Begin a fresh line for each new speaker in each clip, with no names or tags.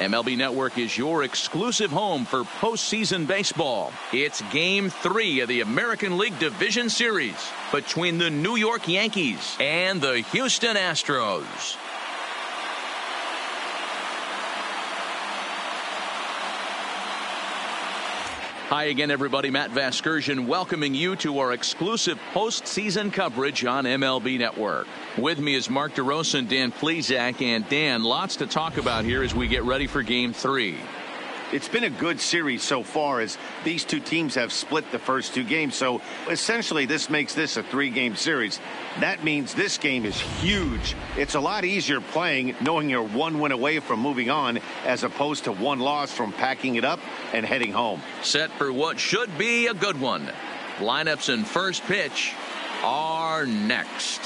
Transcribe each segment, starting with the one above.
MLB Network is your exclusive home for postseason baseball. It's Game 3 of the American League Division Series between the New York Yankees and the Houston Astros. Hi again, everybody. Matt Vasgersian welcoming you to our exclusive postseason coverage on MLB Network. With me is Mark DeRosa and Dan Plesac. And Dan, lots to talk about here as we get ready for Game 3.
It's been a good series so far as these two teams have split the first two games. So essentially this makes this a 3-game series. That means this game is huge. It's a lot easier playing knowing you're 1 win away from moving on as opposed to 1 loss from packing it up and heading home.
Set for what should be a good one. Lineups and first pitch are next.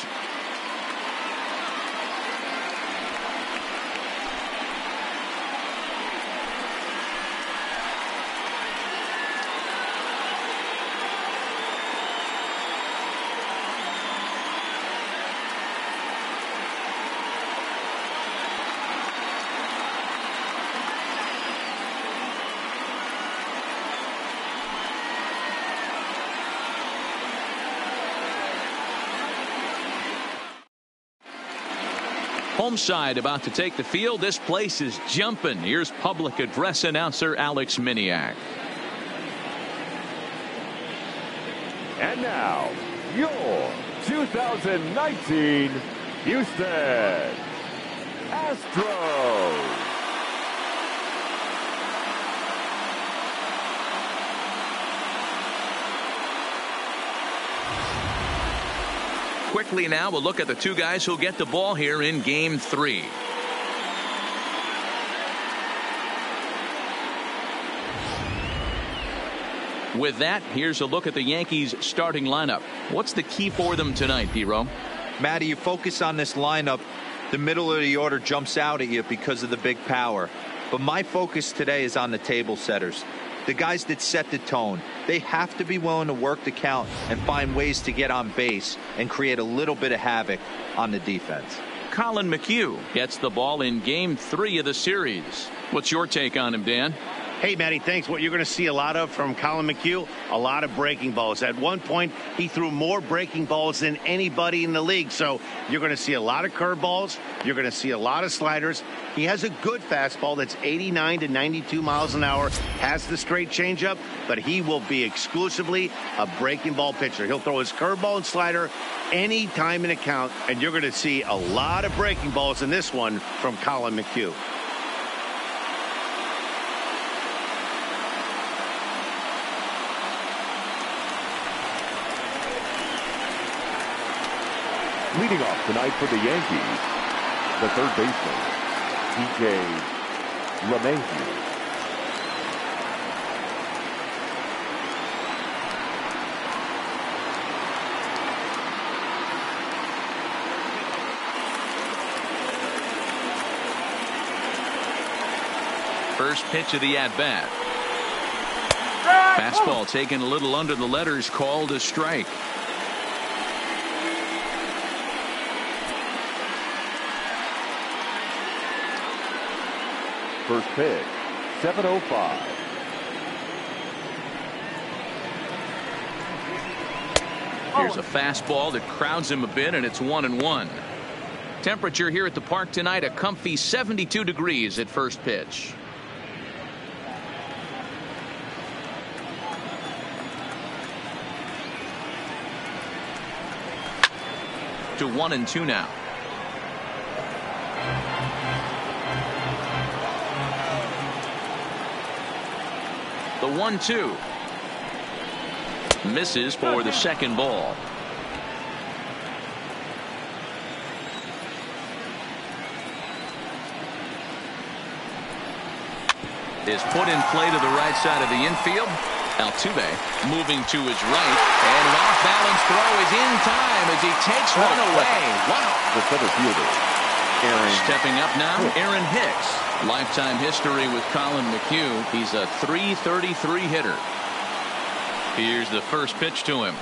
Home side about to take the field. This place is jumping. Here's public address announcer Alex Miniak.
And now, your 2019 Houston Astros.
Quickly now, we'll look at the two guys who'll get the ball here in Game 3. With that, here's a look at the Yankees starting lineup. What's the key for them tonight, D-Row?
Matty, you focus on this lineup, the middle of the order jumps out at you because of the big power. But my focus today is on the table setters. The guys that set the tone. They have to be willing to work the count and find ways to get on base and create a little bit of havoc on the defense.
Colin McHugh gets the ball in Game 3 of the series. What's your take on him, Dan?
Hey, Matty, thanks. What you're going to see a lot of from Colin McHugh, a lot of breaking balls. At one point, he threw more breaking balls than anybody in the league. So you're going to see a lot of curveballs. You're going to see a lot of sliders. He has a good fastball that's 89 to 92 miles an hour, has the straight changeup, but he will be exclusively a breaking ball pitcher. He'll throw his curveball and slider any time in a count, and you're going to see a lot of breaking balls in this one from Colin McHugh.
Leading off tonight for the Yankees, the third baseman, DJ LeMahieu.
First pitch of the at-bat. Fastball taken a little under the letters, called a strike.
First pitch, 7:05.
Here's a fastball that crowds him a bit, and it's 1-1. Temperature here at the park tonight, a comfy 72 degrees at first pitch. To 1-2 now. The 1-2 misses for the second ball. Is put in play to the right side of the infield. Altuve moving to his right, and an off-balance throw is in time as he takes one away. Wow!
The center fielder,
Stepping up now, Aaron Hicks. Lifetime history with Colin McHugh. He's a .333 hitter. Here's the first pitch to him.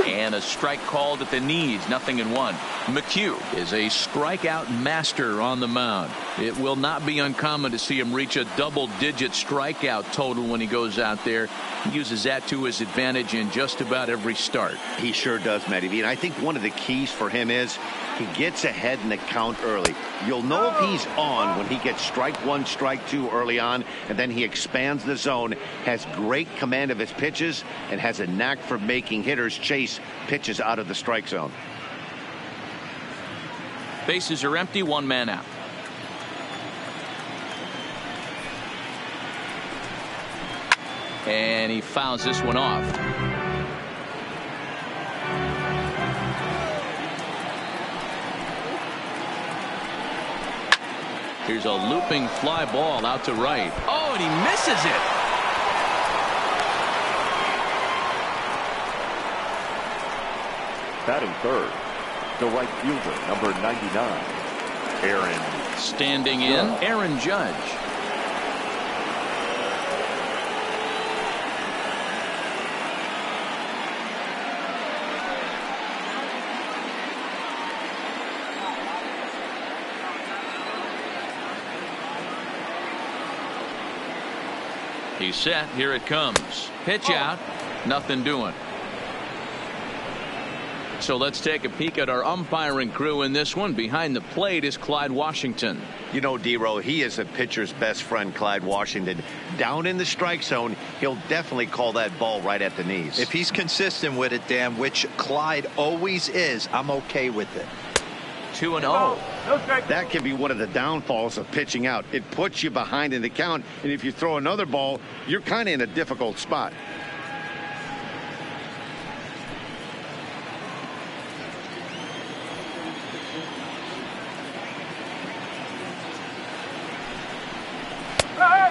And a strike called at the knees, 0-1. McHugh is a strikeout master on the mound. It will not be uncommon to see him reach a double-digit strikeout total when he goes out there. He uses that to his advantage in just about every start.
He sure does, Matty V. And I think one of the keys for him is he gets ahead in the count early. You'll know if he's on when he gets strike one, strike two early on, and then he expands the zone, has great command of his pitches, and has a knack for making hitters chase pitches out of the strike zone.
Bases are empty, one man out. And he fouls this one off. Here's a looping fly ball out to right. Oh, and he misses it.
Batting third, the right fielder, number 99, Aaron.
Standing in, Aaron Judge. He's set. Here it comes. Pitch out. Nothing doing. So let's take a peek at our umpiring crew in this one. Behind the plate is Clyde Washington.
You know, D-Row, he is a pitcher's best friend, Clyde Washington. Down in the strike zone, he'll definitely call that ball right at the knees.
If he's consistent with it, Dan, which Clyde always is, I'm okay with it.
2-0.
That can be one of the downfalls of pitching out. It puts you behind in the count, and if you throw another ball, you're kind of in a difficult spot.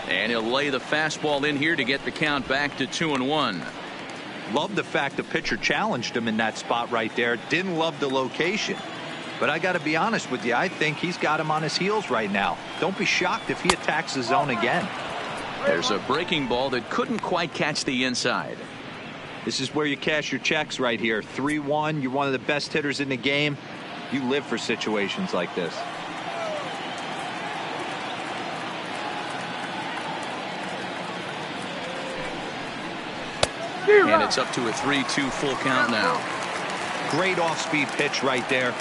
And he'll lay the fastball in here to get the count back to 2-1.
Love the fact the pitcher challenged him in that spot right there. Didn't love the location. But I got to be honest with you, I think he's got him on his heels right now. Don't be shocked if he attacks the zone again.
There's a breaking ball that couldn't quite catch the inside.
This is where you cash your checks right here. 3-1. You're one of the best hitters in the game. You live for situations like this.
And it's up to a 3-2 full count now.
Great off-speed pitch right there.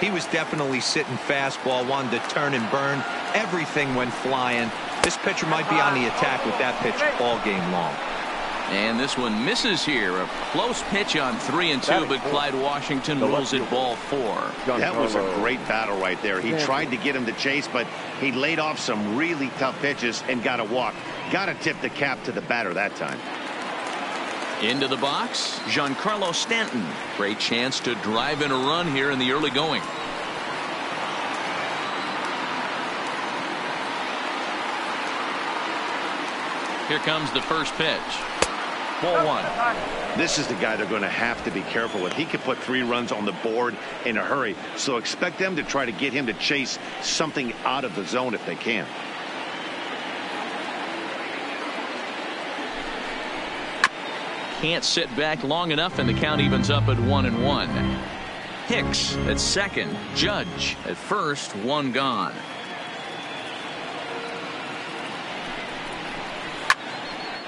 He was definitely sitting fastball, wanted to turn and burn. Everything went flying. This pitcher might be on the attack with that pitch all game long.
And this one misses here. A close pitch on 3-2, but Clyde Washington rules it ball 4.
That was a great battle right there. He tried to get him to chase, but he laid off some really tough pitches and got a walk. Got to tip the cap to the batter that time.
Into the box, Giancarlo Stanton. Great chance to drive in a run here in the early going. Here comes the first pitch. Ball 1.
This is the guy they're going to have to be careful with. He could put 3 runs on the board in a hurry, so expect them to try to get him to chase something out of the zone if they can.
Can't sit back long enough, and the count evens up at 1-1. Hicks at second. Judge at first. 1 gone.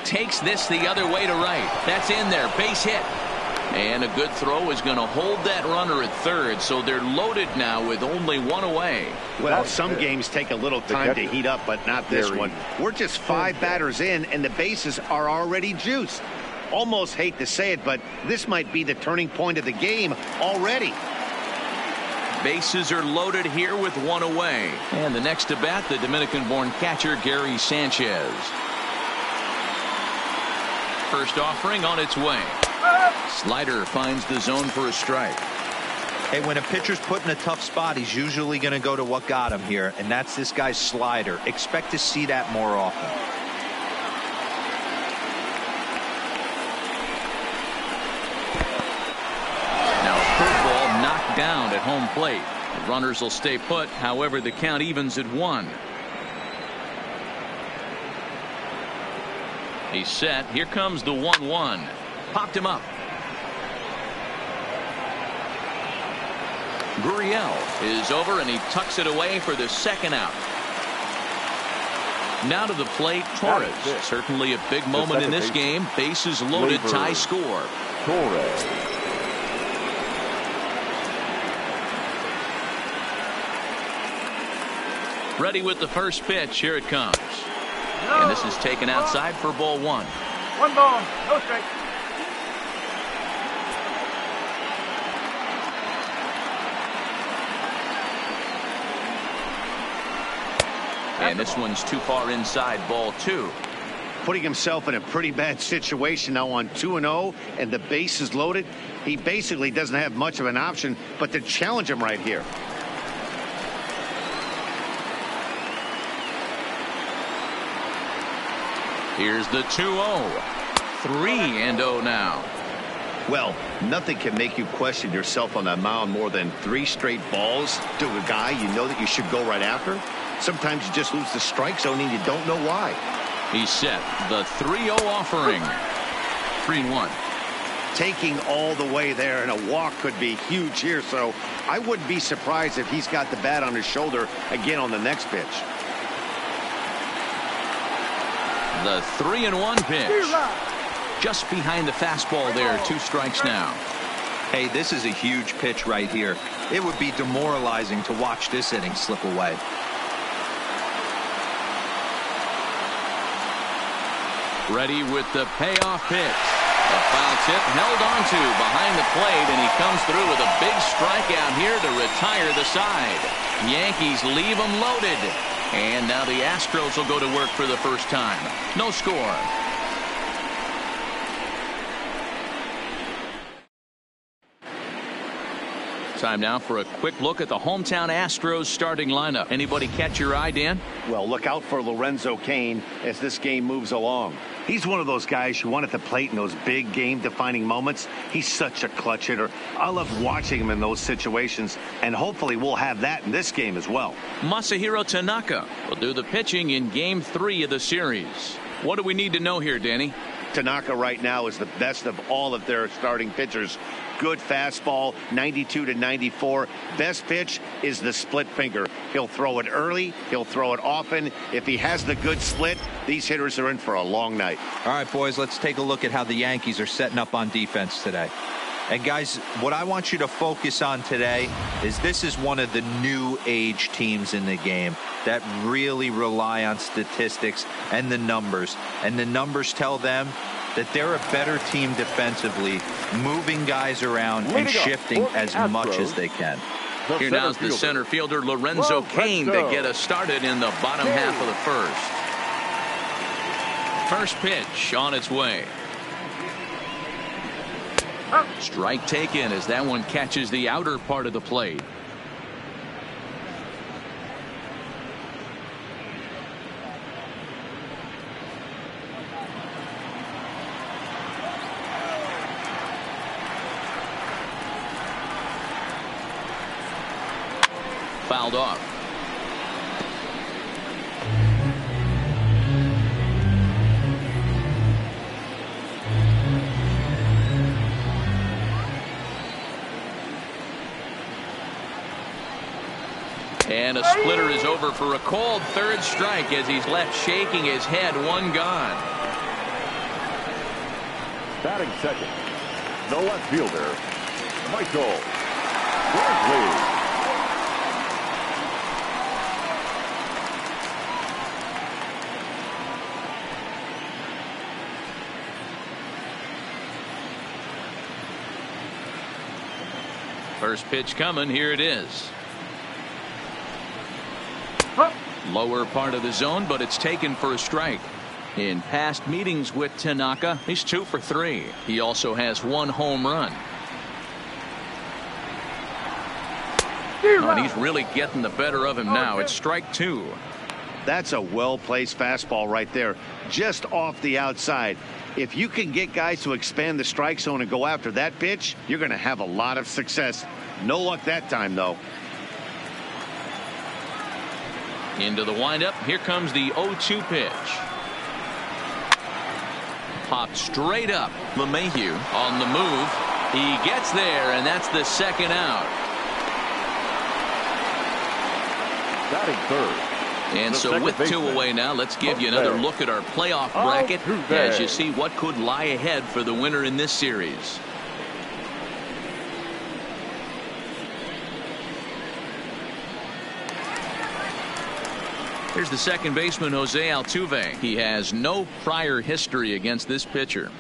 Takes this the other way to right. That's in there. Base hit. And a good throw is going to hold that runner at third, so they're loaded now with only 1 away.
Well, some games take a little time to heat up, but not this one. We're just 5 batters in, and the bases are already juiced. Almost hate to say it, but this might be the turning point of the game already.
Bases are loaded here with 1 away. And the next to bat, the Dominican-born catcher Gary Sanchez. First offering on its way. Slider finds the zone for a strike.
Hey, when a pitcher's put in a tough spot, he's usually going to go to what got him here, and that's this guy's slider. Expect to see that more often.
Down at home plate. The runners will stay put. However, the count evens at 1. He's set. Here comes the 1-1. Popped him up. Gurriel is over, and he tucks it away for the second out. Now to the plate, Torres. Certainly a big moment in this game. Bases loaded, tie score.
Torres.
Ready with the first pitch. Here it comes. And this is taken outside for ball one.
One ball, no strike.
And this one's too far inside, ball two.
Putting himself in a pretty bad situation now on 2-0, and the base is loaded. He basically doesn't have much of an option but to challenge him right here.
Here's the 2-0. 3-0 now.
Well, nothing can make you question yourself on that mound more than 3 straight balls to a guy you know that you should go right after. Sometimes you just lose the strike zone and you don't know why.
He's set. The 3-0 offering. 3-1.
Taking all the way there, and a walk could be huge here, so I wouldn't be surprised if he's got the bat on his shoulder again on the next pitch.
The 3-1 pitch. Just behind the fastball there. 2 strikes now.
Hey, this is a huge pitch right here. It would be demoralizing to watch this inning slip away.
Ready with the payoff pitch. A foul tip held onto behind the plate, and he comes through with a big strikeout here to retire the side. Yankees leave him loaded. And now the Astros will go to work for the first time. No score. Time now for a quick look at the hometown Astros starting lineup. Anybody catch your eye, Dan?
Well, look out for Lorenzo Cain as this game moves along. He's one of those guys you want at the plate in those big game-defining moments. He's such a clutch hitter. I love watching him in those situations, and hopefully we'll have that in this game as well.
Masahiro Tanaka will do the pitching in Game 3 of the series. What do we need to know here, Danny?
Tanaka right now is the best of all of their starting pitchers. Good fastball, 92 to 94. Best pitch is the split finger. He'll throw it early. He'll throw it often. If he has the good split, these hitters are in for a long night.
All right, boys, let's take a look at how the Yankees are setting up on defense today. And guys, what I want you to focus on today is this is one of the new age teams in the game that really rely on statistics and the numbers. And the numbers tell them that they're a better team defensively, moving guys around and shifting as much as they can.
Here now's the center fielder Lorenzo Cain to get us started in the bottom half of the first. First pitch on its way. Strike taken as that one catches the outer part of the plate. Fouled off. And a splitter is over for a called third strike as he's left shaking his head. One gone.
Batting second, the left fielder, Michael Brantley.
First pitch coming. Here it is. Lower part of the zone, but it's taken for a strike. In past meetings with Tanaka, he's 2 for 3. He also has 1 home run. And he's really getting the better of him now. It's strike 2.
That's a well-placed fastball right there, just off the outside. If you can get guys to expand the strike zone and go after that pitch, you're going to have a lot of success. No luck that time, though.
Into the windup. Here comes the 0-2 pitch. Popped straight up. LeMahieu on the move. He gets there, and that's the second out.
Batting third.
And
The
so
second
with 2
baseman,
away now, let's give you another
Jose.
look at our playoff bracket
Jose.
as you see what could lie ahead for the winner in this series. Here's the second baseman, Jose Altuve. He has no prior history against this pitcher.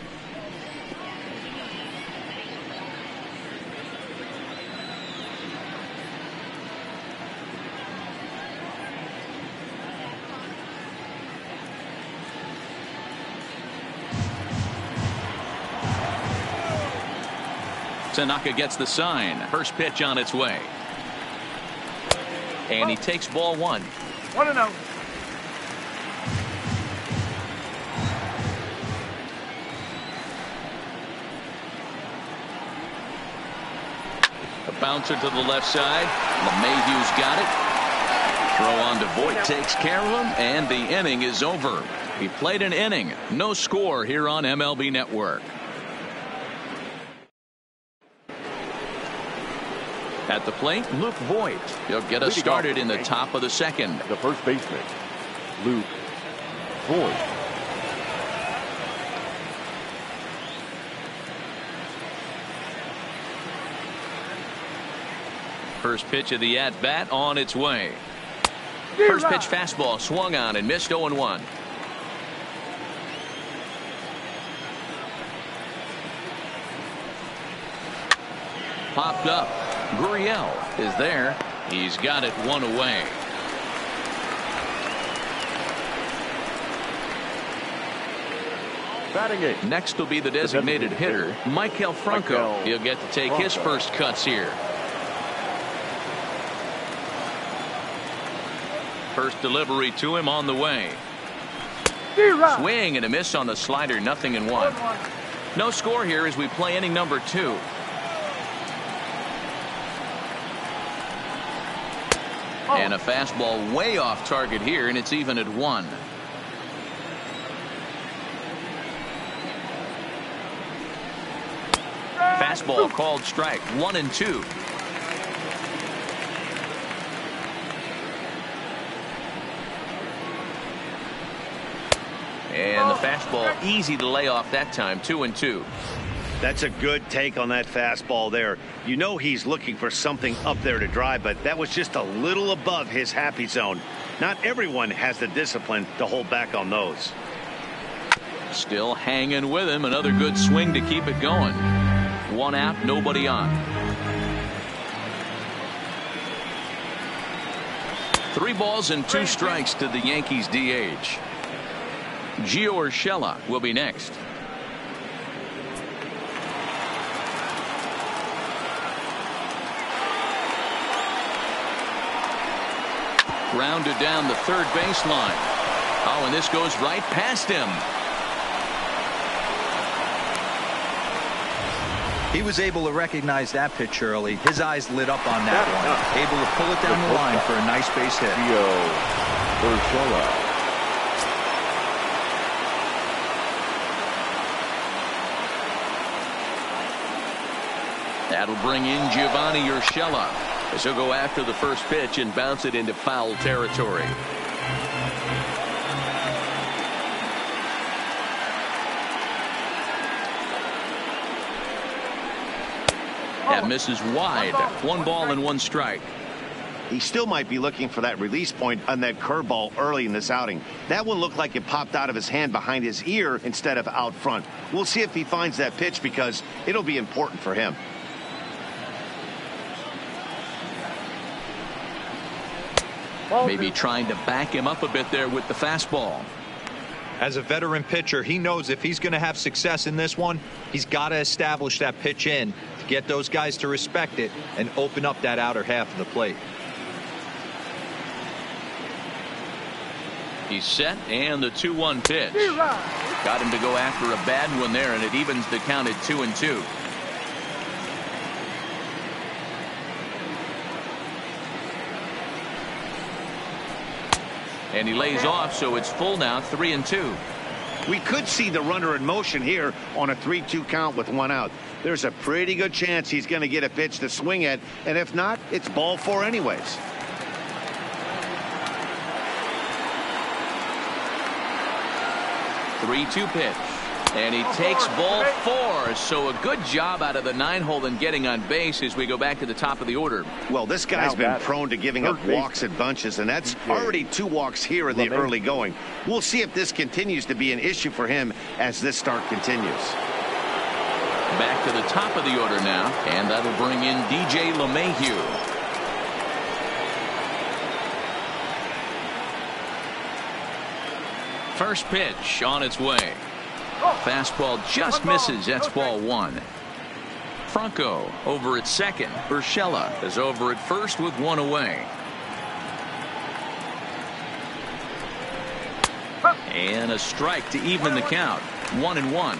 Tanaka gets the sign. First pitch on its way. And he takes ball 1.
1-0.
A bouncer to the left side. LeMahieu's got it. Throw on to Voit takes care of him, and the inning is over. He played an inning. No score here on MLB Network. At the plate, Luke Voit. He'll get us started in the top of the second.
The first baseman, Luke Voit.
First pitch of the at-bat on its way. First pitch fastball swung on and missed 0-1. Popped up. Gurriel is there. He's got it 1 away.
Batting 8.
Next will be the designated hitter, Maikel Franco. He'll get to take his first cuts here. First delivery to him on the way. Swing and a miss on the slider. 0-1. No score here as we play inning number 2. And a fastball way off target here, and it's even at 1. Fastball called strike. 1-2. And the fastball easy to lay off that time. 2-2.
That's a good take on that fastball there. You know he's looking for something up there to drive, but that was just a little above his happy zone. Not everyone has the discipline to hold back on those.
Still hanging with him. Another good swing to keep it going. 1 out, nobody on. 3 balls and 2 strikes to the Yankees DH. Gio Urshela will be next. Grounded down the third baseline. Oh, and this goes right past him.
He was able to recognize that pitch early. His eyes lit up on that one. Able to pull it down the line for a nice base hit.
Gio Urshela.
That'll bring in Giovanni Urshela as he'll go after the first pitch and bounce it into foul territory. That misses wide. 1 ball and 1 strike.
He still might be looking for that release point on that curveball early in this outing. That one looked like it popped out of his hand behind his ear instead of out front. We'll see if he finds that pitch because it'll be important for him.
Maybe trying to back him up a bit there with the fastball.
As a veteran pitcher, he knows if he's going to have success in this one, he's got to establish that pitch in to get those guys to respect it and open up that outer half of the plate.
He's set, and the 2-1 pitch. Got him to go after a bad one there, and it evens the count at 2-2. And he lays off, so it's full now, 3-2.
We could see the runner in motion here on a 3-2 count with 1 out. There's a pretty good chance he's going to get a pitch to swing at, and if not, it's ball 4 anyways.
3-2 pitch. And he takes ball 4. So a good job out of the 9-hole in getting on base as we go back to the top of the order.
Well, this guy's been prone to giving up walks at bunches, and that's already 2 walks here in the early going. We'll see if this continues to be an issue for him as this start continues.
Back to the top of the order now, and that'll bring in DJ LeMahieu. First pitch on its way. Fastball just misses. That's ball 1. Franco over at second. Urshela is over at first with 1 away. And a strike to even the count. 1-1.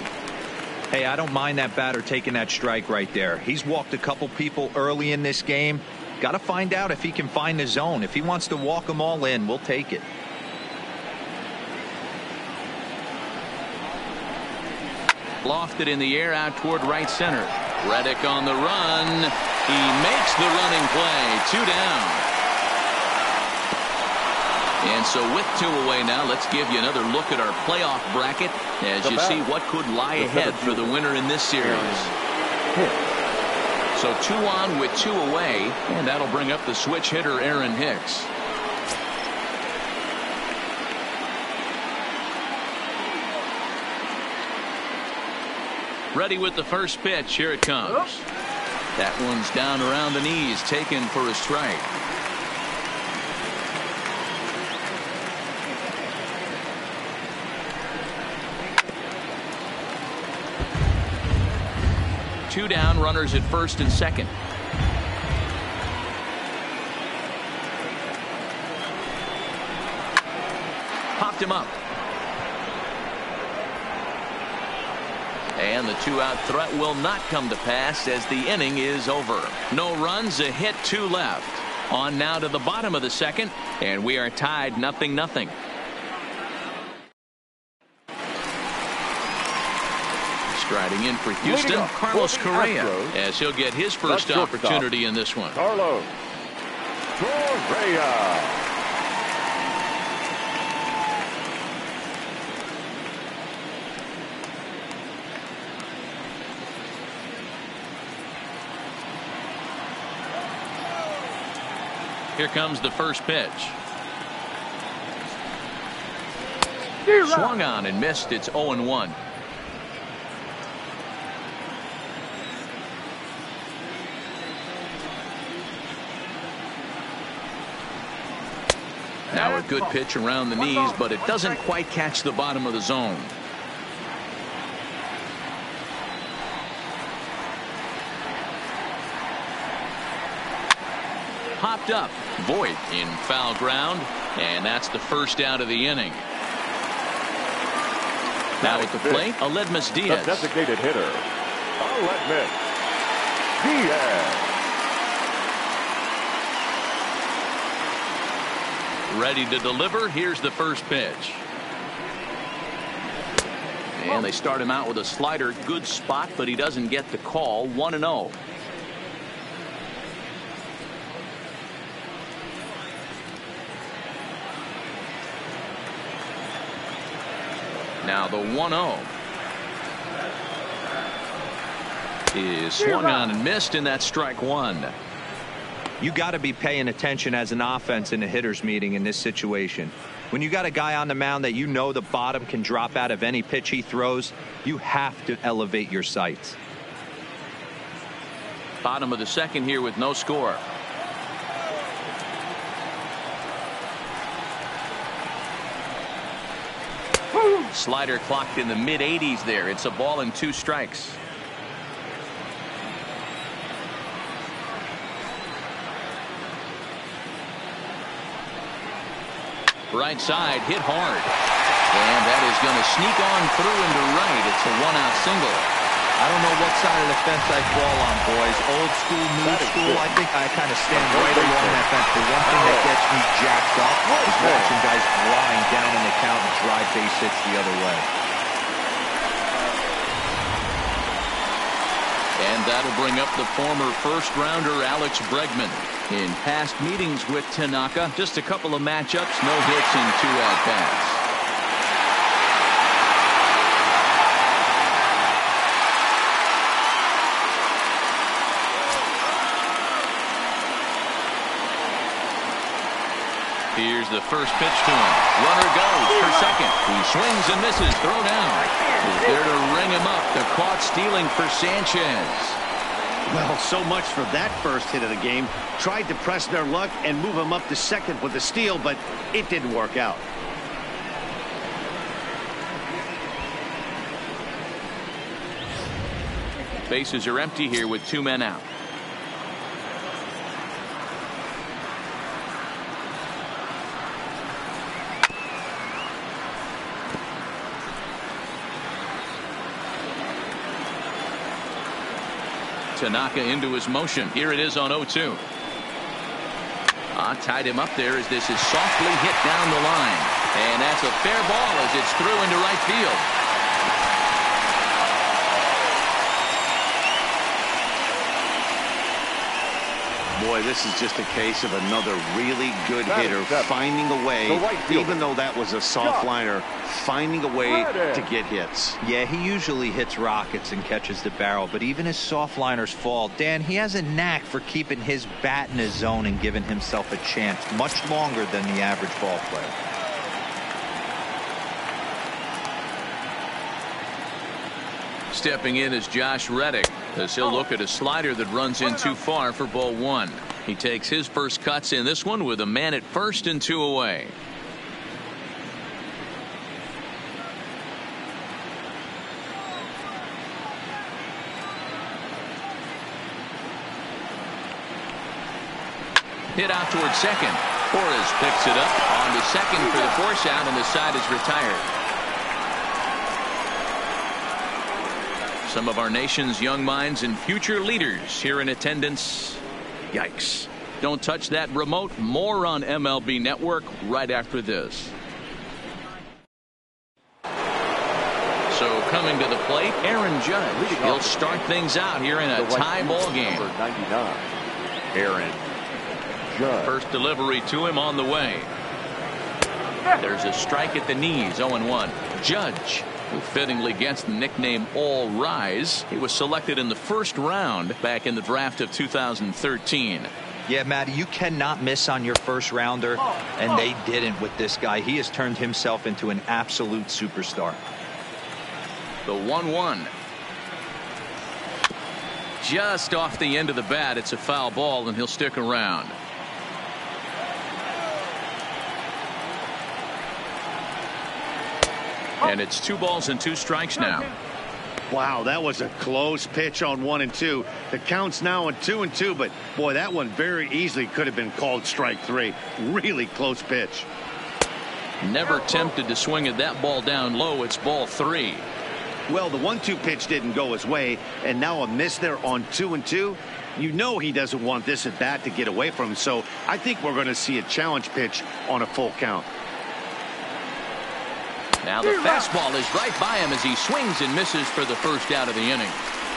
Hey, I don't mind that batter taking that strike right there. He's walked a couple people early in this game. Got to find out if he can find the zone. If he wants to walk them all in, we'll take it.
Lofted in the air out toward right center. Reddick on the run. He makes the running play. 2 down. And so with 2 away now, let's give you another look at our playoff bracket as you see what could lie ahead for the winner in this series. So 2 on with 2 away, and that'll bring up the switch hitter Aaron Hicks. Ready with the first pitch. Here it comes. That one's down around the knees, taken for a strike. Two down, runners at first and second. Popped him up. And the 2-out threat will not come to pass as the inning is over. No runs, a hit, 2 left. On now to the bottom of the second, and we are tied 0-0. Striding in for Houston, Carlos Correa, as he'll get his first opportunity in this one.
Carlos Correa.
Here comes the first pitch. Swung on and missed. It's 0-1. Now a good pitch around the knees, but it doesn't quite catch the bottom of the zone. Popped up. Voit in foul ground, and that's the first out of the inning. Now at the plate, Aledmys Diaz.
The designated hitter, Aledmys Diaz.
Ready to deliver. Here's the first pitch. And they start him out with a slider. Good spot, but he doesn't get the call. 1-0. Now the 1-0 is swung on and missed, and that's strike 1.
You got to be paying attention as an offense in a hitters meeting in this situation. When you got a guy on the mound that you know the bottom can drop out of any pitch he throws, you have to elevate your sights.
Bottom of the second here with no score. Slider clocked in the mid-80s there. It's a ball and 2 strikes. Right side hit hard. And that is going to sneak on through into right. It's a 1-out single.
I don't know what side of the fence I fall on, boys. Old school, new school. I think I kind of stand right along that fence. The one thing that gets me jacked up is watching guys grind down in the count and drive base hits the other way.
And that'll bring up the former first-rounder Alex Bregman. In past meetings with Tanaka, just a couple of matchups, no hits and 2 at-bats. Here's the first pitch to him. Runner goes for second. He swings and misses. Throw down. He's there to ring him up. The caught stealing for Sanchez.
Well, so much for that first hit of the game. Tried to press their luck and move him up to second with a steal, but it didn't work out.
Bases are empty here with 2 men out. Tanaka into his motion. Here it is on 0-2. Tied him up there as this is softly hit down the line. And that's a fair ball as it's through into right field.
Boy, this is just a case of another really good hitter finding a way, even though that was a soft liner, finding a way to get hits.
Yeah, he usually hits rockets and catches the barrel, but even his soft liners fall. Dan, he has a knack for keeping his bat in his zone and giving himself a chance much longer than the average ball player.
Stepping in is Josh Reddick as he'll look at a slider that runs in too far for ball 1. He takes his first cuts in this one with a man at first and 2 away. Hit out towards second. Torres picks it up on to second for the force out, and the side is retired. Some of our nation's young minds and future leaders here in attendance. Yikes. Don't touch that remote. More on MLB Network right after this. So coming to the plate, Aaron Judge. He'll start things out here in a tie ball game.
Number 99, Aaron Judge.
First delivery to him on the way. There's a strike at the knees. 0-1. Judge, who fittingly gets the nickname All Rise. He was selected in the first round back in the draft of 2013.
Yeah, Matty, you cannot miss on your first rounder, and they didn't with this guy. He has turned himself into an absolute superstar.
The 1-1. Just off the end of the bat. It's a foul ball, and he'll stick around. And it's 2 balls and 2 strikes now.
Wow, that was a close pitch on 1 and 2. The count's now at 2 and 2, but boy, that one very easily could have been called strike 3. Really close pitch.
Never tempted to swing at that ball down low. It's ball 3.
Well, the 1-2 pitch didn't go his way, and now a miss there on 2 and 2. You know he doesn't want this at bat to get away from him, so I think we're going to see a challenge pitch on a full count.
Now the fastball is right by him as he swings and misses for the first out of the inning.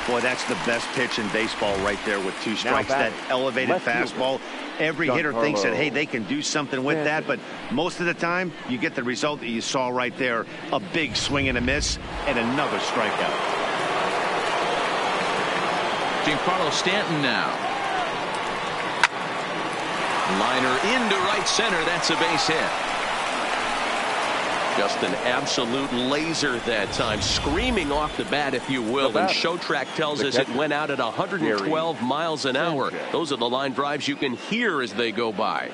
Boy, that's the best pitch in baseball right there with 2 strikes. That elevated fastball. Every hitter thinks that, hey, they can do something with that, but most of the time you get the result that you saw right there. A big swing and a miss and another strikeout.
Giancarlo Stanton now. Liner into right center. That's a base hit. Just an absolute laser that time, screaming off the bat, if you will. And Showtrack tells us it went out at 112 miles an hour. Those are the line drives you can hear as they go by.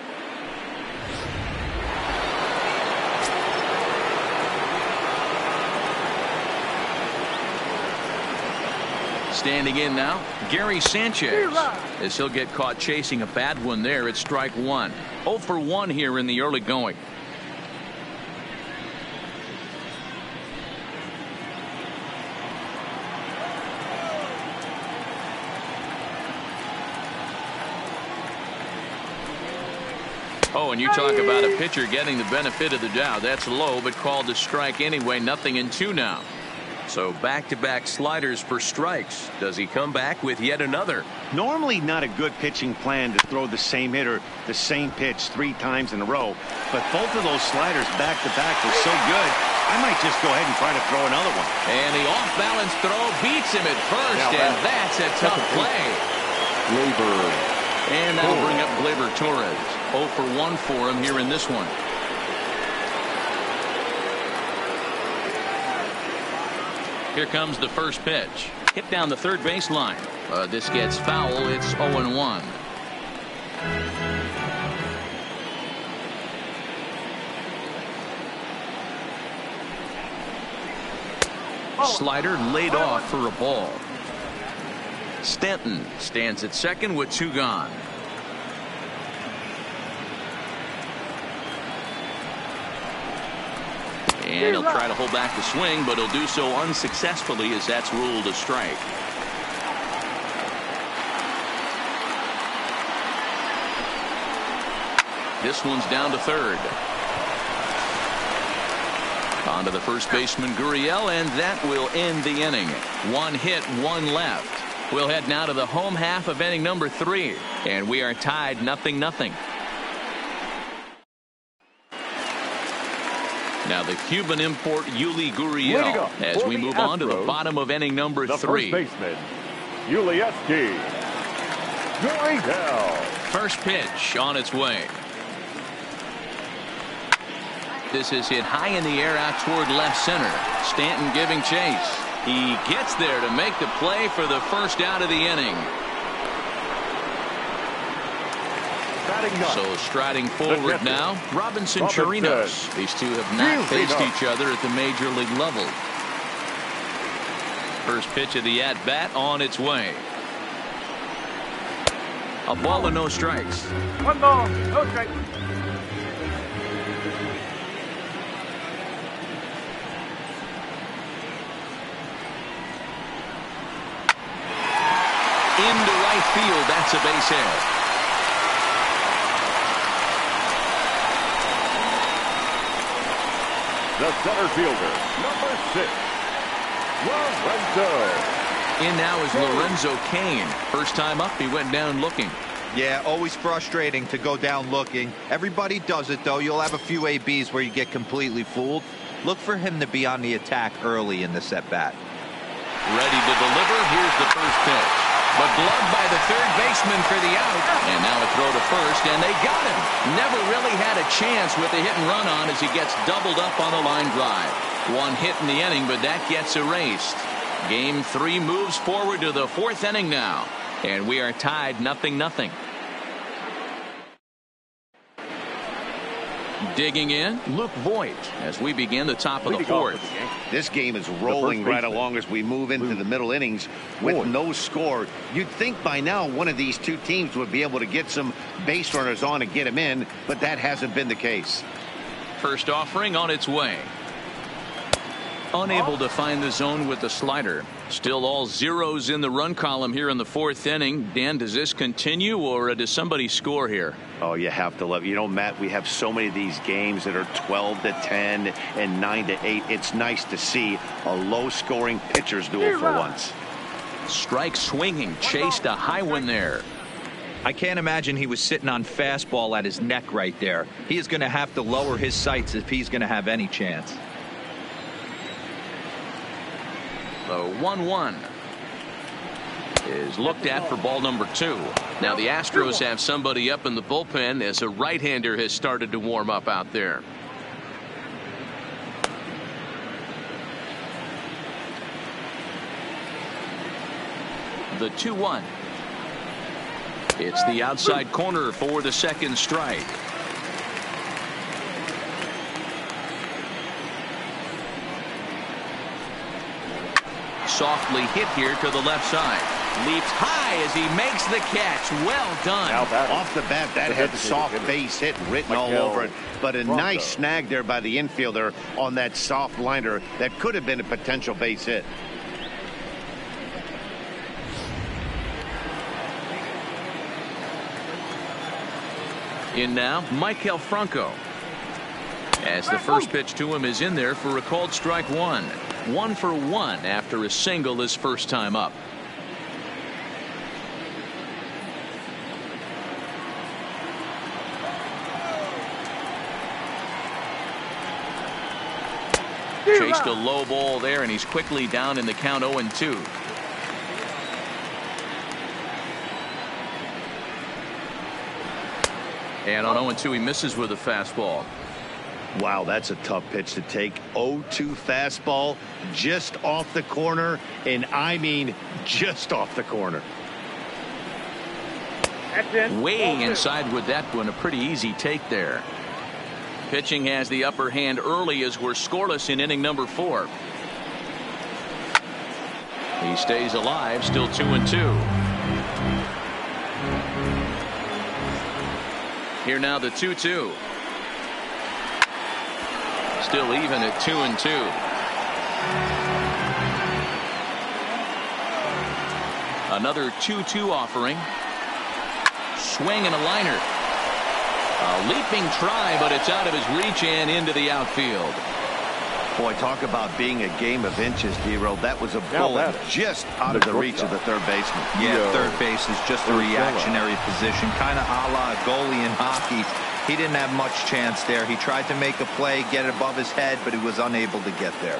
Standing in now, Gary Sanchez, as he'll get caught chasing a bad one there. It's strike 1. 0 for 1 here in the early going. Oh, and you talk about a pitcher getting the benefit of the doubt. That's low, but called a strike anyway. 0-2 now. So back-to-back sliders for strikes. Does he come back with yet another?
Normally not a good pitching plan to throw the same hitter the same pitch 3 times in a row, but both of those sliders back-to-back were so good, I might just go ahead and try to throw another one.
And the off-balance throw beats him at first, and that's a tough play.
Gleyber.
And that'll bring up Gleyber Torres. 0 for 1 for him here in this one. Here comes the first pitch. Hit down the third baseline. This gets foul. It's 0-1. Slider laid off for a ball. Stanton stands at second with 2 gone. And he'll try to hold back the swing, but he'll do so unsuccessfully as that's ruled a strike. This one's down to third. On to the first baseman, Gurriel, and that will end the inning. 1 hit, 1 left. We'll head now to the home half of inning number 3, and we are tied 0-0. Now the Cuban import Yuli Gurriel as we move on to the bottom of inning number 3.
First baseman, Yuli Gurriel.
First pitch on its way. This is hit high in the air out toward left center. Stanton giving chase. He gets there to make the play for the first out of the inning. So striding forward now, Robinson Chirinos. These two have not faced each other at the major league level. First pitch of the at-bat on its way. A ball and no strikes.
1 ball, no strike.
Into right field, that's a base hit.
The center fielder, number 6, Lorenzo.
In now is Lorenzo Cain. First time up, he went down looking.
Yeah, always frustrating to go down looking. Everybody does it, though. You'll have a few ABs where you get completely fooled. Look for him to be on the attack early in this at-bat.
Ready to deliver. Here's the first pitch. But gloved by the third baseman for the out. And now a throw to first, and they got him. Never really had a chance with the hit and run on as he gets doubled up on a line drive. 1 hit in the inning, but that gets erased. Game 3 moves forward to the 4th inning now. And we are tied 0-0. Digging in, Luke Voigt as we begin the top of the 4th.
This game is rolling right along as we move into the middle innings with no score. You'd think by now one of these two teams would be able to get some base runners on and get them in, but that hasn't been the case.
First offering on its way. Unable to find the zone with the slider. Still all zeros in the run column here in the 4th inning. Dan, does this continue or does somebody score here?
Oh, you have to love it. You know, Matt, we have so many of these games that are 12-10 and 9-8. It's nice to see a low-scoring pitcher's duel for once.
Strike swinging, chased a high one there.
I can't imagine he was sitting on fastball at his neck right there. He is going to have to lower his sights if he's going to have any chance.
The 1-1 is looked at for ball number 2. Now the Astros have somebody up in the bullpen as a right-hander has started to warm up out there. The 2-1. It's the outside corner for the second strike. Softly hit here to the left side. Leaps high as he makes the catch. Well done.
Off the bat, that had soft base hit written all over it. But a nice snag there by the infielder on that soft liner that could have been a potential base hit.
In now, Maikel Franco. As the first pitch to him is in there for a called strike 1. 1 for 1 after a single his first time up. Chased a low ball there, and he's quickly down in the count 0-2. And on 0-2, he misses with a fastball.
Wow, that's a tough pitch to take. 0-2 fastball just off the corner, and I mean just off the corner.
That's it.
Way inside with that one. A pretty easy take there. Pitching has the upper hand early as we're scoreless in inning number 4. He stays alive, still 2-2. Here now the 2-2. Still even at 2-2. Another 2-2 offering. Swing and a liner. A leaping try, but it's out of his reach and into the outfield.
Boy, talk about being a game of inches, Hero. That was a bullet just out of the reach of the third baseman.
Yeah, third base is just a reactionary position, kind of a la goalie in hockey. He didn't have much chance there. He tried to make a play, get it above his head, but he was unable to get there.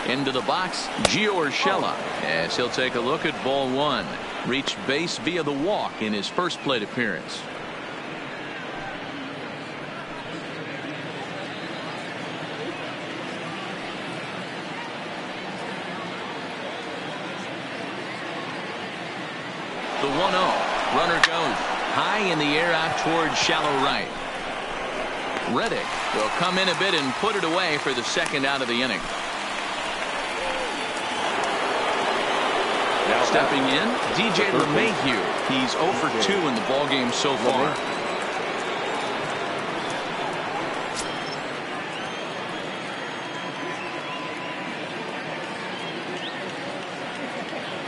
Into the box, Gio Urshela, as he'll take a look at ball 1. Reached base via the walk in his first plate appearance. The 1-0. Runner goes high in the air out towards shallow right. Reddick will come in a bit and put it away for the second out of the inning. Now stepping in, DJ LeMahieu. He's 0 for 2 in the ballgame so far.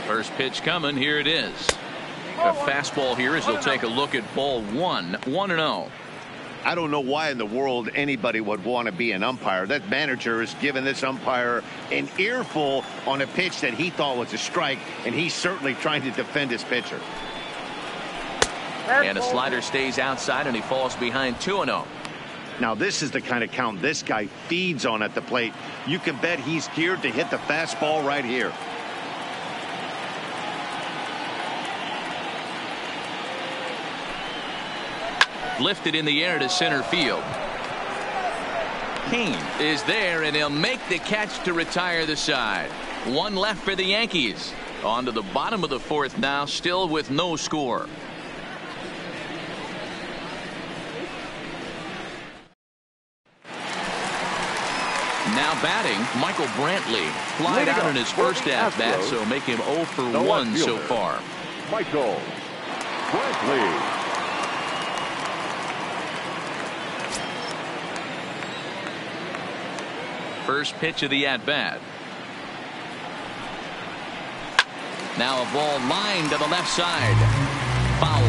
First pitch coming. Here it is. A fastball here as he'll take a look at ball 1. 1-0.
I don't know why in the world anybody would want to be an umpire. That manager has given this umpire an earful on a pitch that he thought was a strike, and he's certainly trying to defend his pitcher.
And a slider stays outside, and he falls behind 2-0.
Now this is the kind of count this guy feeds on at the plate. You can bet he's geared to hit the fastball right here.
Lifted in the air to center field. Kane is there, and he'll make the catch to retire the side. One left for the Yankees. On to the bottom of the 4th now, still with no score. Now batting, Michael Brantley. Flied out in his first at-bat, so make him 0 for 1 so far.
Michael Brantley.
First pitch of the at-bat. Now a ball lined to the left side. Foul.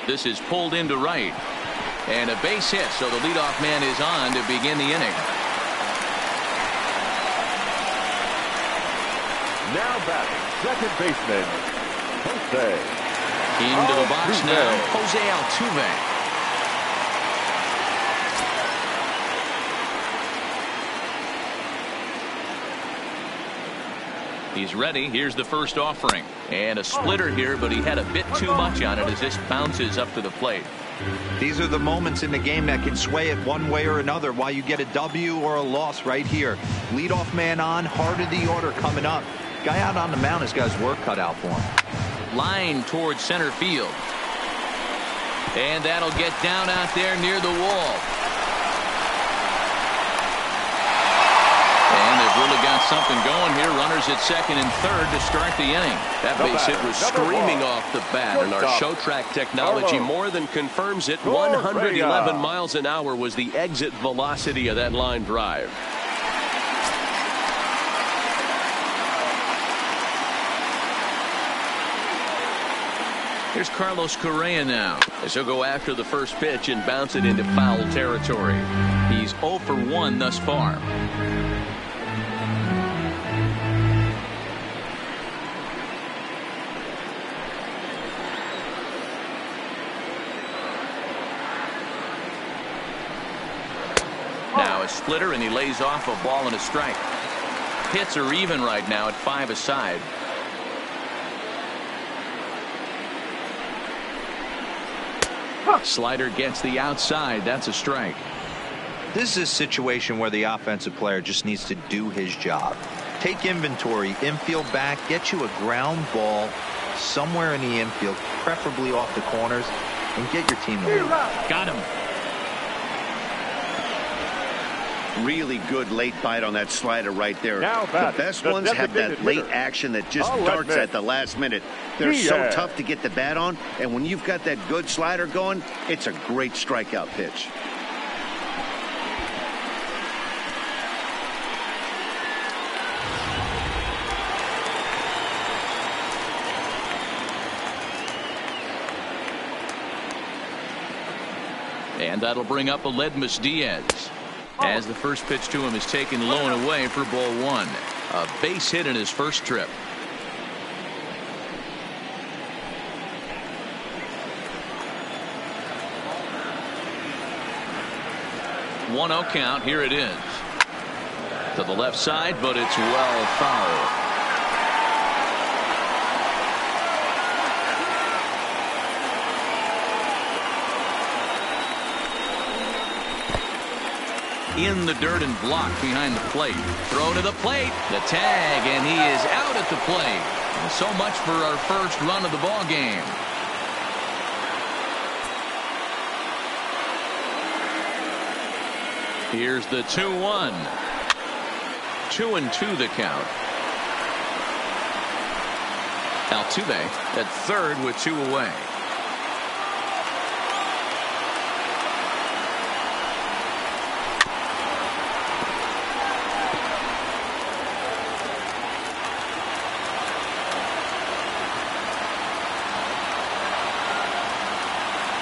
This is pulled into right. And a base hit, so the leadoff man is on to begin the inning.
Now batting, second baseman, Jose.
Into the box now, Jose Altuve. He's ready. Here's the first offering. And a splitter here, but he had a bit too much on it as this bounces up to the plate.
These are the moments in the game that can sway it one way or another, while you get a W or a loss right here. Leadoff man on, heart of the order coming up. Guy out on the mound has got his work cut out for him.
Line towards center field. And that'll get down out there near the wall. And they've really got something going here. Runners at second and third to start the inning. That base hit was screaming off the bat, and our show track technology more than confirms it. 111 miles an hour was the exit velocity of that line drive. Here's Carlos Correa now, as he'll go after the first pitch and bounce it into foul territory. He's 0 for 1 thus far. Now a splitter, and he lays off a ball and a strike. Hits are even right now at 5 aside. Slider gets the outside. That's a strike.
This is a situation where the offensive player just needs to do his job. Take inventory, infield back, get you a ground ball somewhere in the infield, preferably off the corners, and get your team to lead.
Got him.
Really good late bite on that slider right there.
Now
the best ones have that late action that just darts at the last minute. They're so tough to get the bat on, and when you've got that good slider going, it's a great strikeout pitch.
And that'll bring up Aledmus Diaz. As the first pitch to him is taken low and away for ball 1. A base hit in his first trip. 1-0 count. Here it is. To the left side, but it's well foul. In the dirt and blocked behind the plate. Throw to the plate. The tag, and he is out at the plate. And so much for our first run of the ball game. Here's the 2-1. 2-2 the count. Altuve at third with 2 away.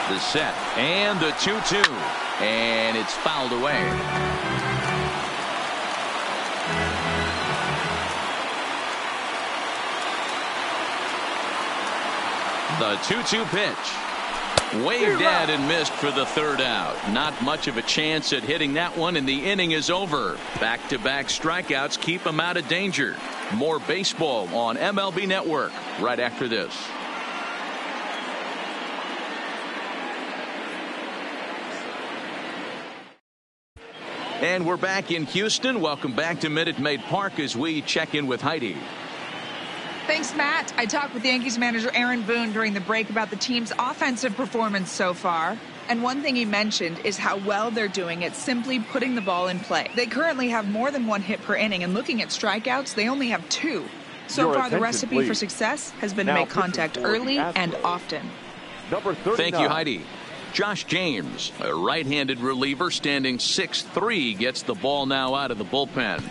The set and the 2-2, and it's fouled away. The 2-2 pitch waved at and missed for the third out. Not much of a chance at hitting that one, and the inning is over. Back-to-back strikeouts keep him out of danger. More baseball on MLB Network right after this. And we're back in Houston. Welcome back to Minute Maid Park as we check in with Heidi.
Thanks, Matt. I talked with Yankees manager Aaron Boone during the break about the team's offensive performance so far. And one thing he mentioned is how well they're doing at simply putting the ball in play. They currently have more than 1 hit per inning, and looking at strikeouts, they only have 2. So far, the recipe for success has been to make contact early and often.
Number 39.
Thank you, Heidi. Josh James, a right-handed reliever standing 6'3", gets the ball now out of the bullpen.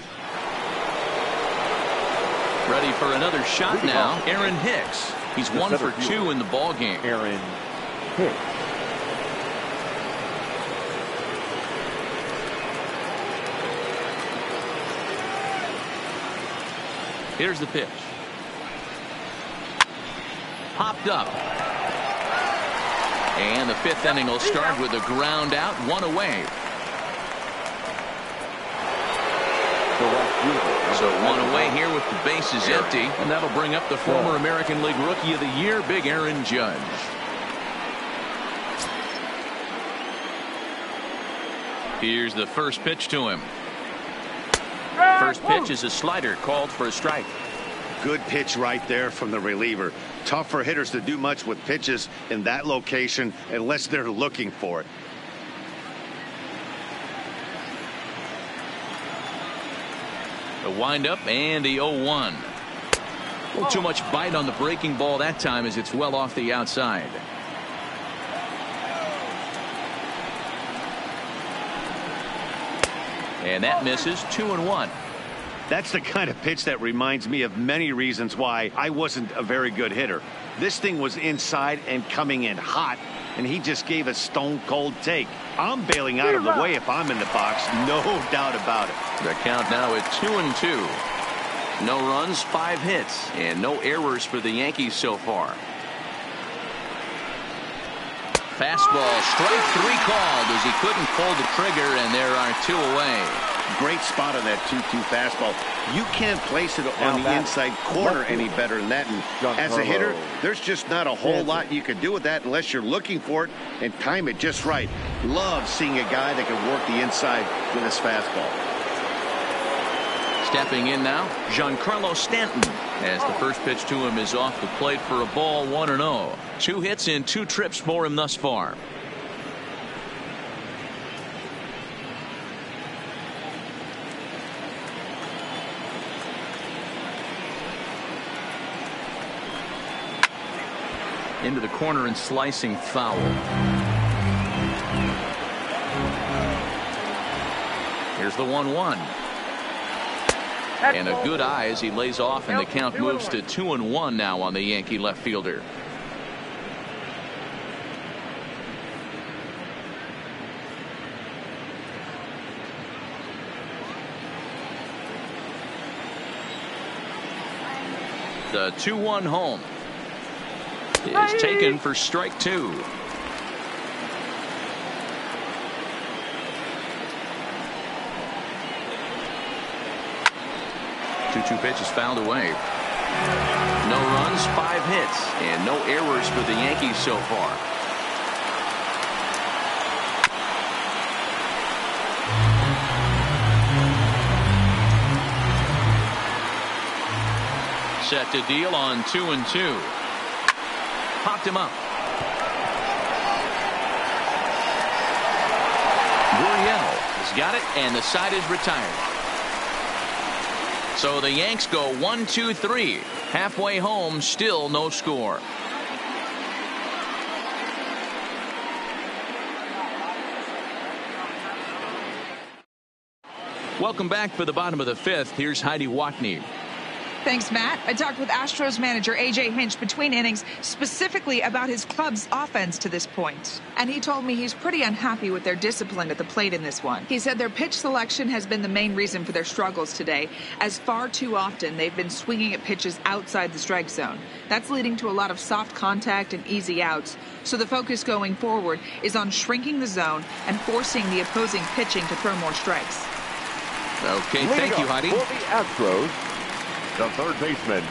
Ready for another shot now, Aaron Hicks. He's 1 for 2 in the ball game.
Aaron Hicks.
Here's the pitch. Popped up. And the 5th inning will start with a ground out, 1 away. So 1 away here with the bases empty, and that'll bring up the former American League Rookie of the Year, Big Aaron Judge. Here's the first pitch to him. First pitch is a slider called for a strike.
Good pitch right there from the reliever. Tough for hitters to do much with pitches in that location unless they're looking for it.
The windup and the 0-1. A little too much bite on the breaking ball that time as it's well off the outside. And that misses. 2-1.
That's the kind of pitch that reminds me of many reasons why I wasn't a very good hitter. This thing was inside and coming in hot, and he just gave a stone-cold take. I'm bailing out of the way if I'm in the box, no doubt about it.
The count now at 2-2. No runs, 5 hits, and no errors for the Yankees so far. Fastball, strike 3 called as he couldn't pull the trigger, and there are 2 away.
Great spot on that 2-2 fastball. You can't place it on the inside corner any better than that. And as a hitter, there's just not a whole lot you can do with that unless you're looking for it and time it just right. Love seeing a guy that can work the inside with his fastball.
Stepping in now, Giancarlo Stanton, as the first pitch to him is off the plate for a ball, 1-0. 2 hits and 2 trips for him thus far. Into the corner and slicing foul. Here's the 1-1. And a good eye as he lays off, and the count moves to 2-1 now on the Yankee left fielder. The 2-1 home is taken for strike 2. Two pitches fouled away. No runs, 5 hits, and no errors for the Yankees so far. Set to deal on 2-2. Popped him up. Gurriel has got it, and the side is retired. So the Yanks go 1-2-3. Halfway home, still no score. Welcome back for the bottom of the 5th. Here's Heidi Watney.
Thanks, Matt. I talked with Astros manager A.J. Hinch between innings specifically about his club's offense to this point. And he told me he's pretty unhappy with their discipline at the plate in this one. He said their pitch selection has been the main reason for their struggles today, as far too often they've been swinging at pitches outside the strike zone. That's leading to a lot of soft contact and easy outs. So the focus going forward is on shrinking the zone and forcing the opposing pitching to throw more strikes.
Okay, thank you, Heidi.
For the Astros, the third baseman,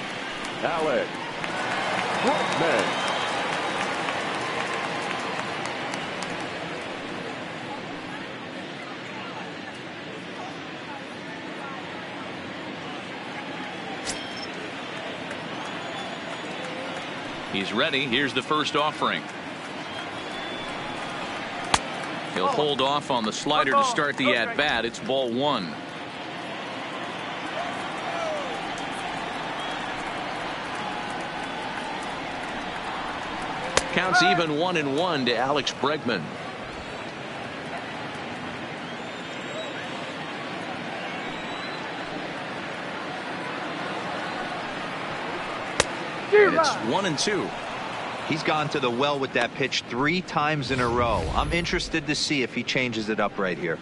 Alex Bregman.
He's ready. Here's the first offering. He'll hold off on the slider to start the at-bat. It's ball 1. Counts even 1-1 to Alex Bregman. And it's 1-2.
He's gone to the well with that pitch 3 times in a row. I'm interested to see if he changes it up right here.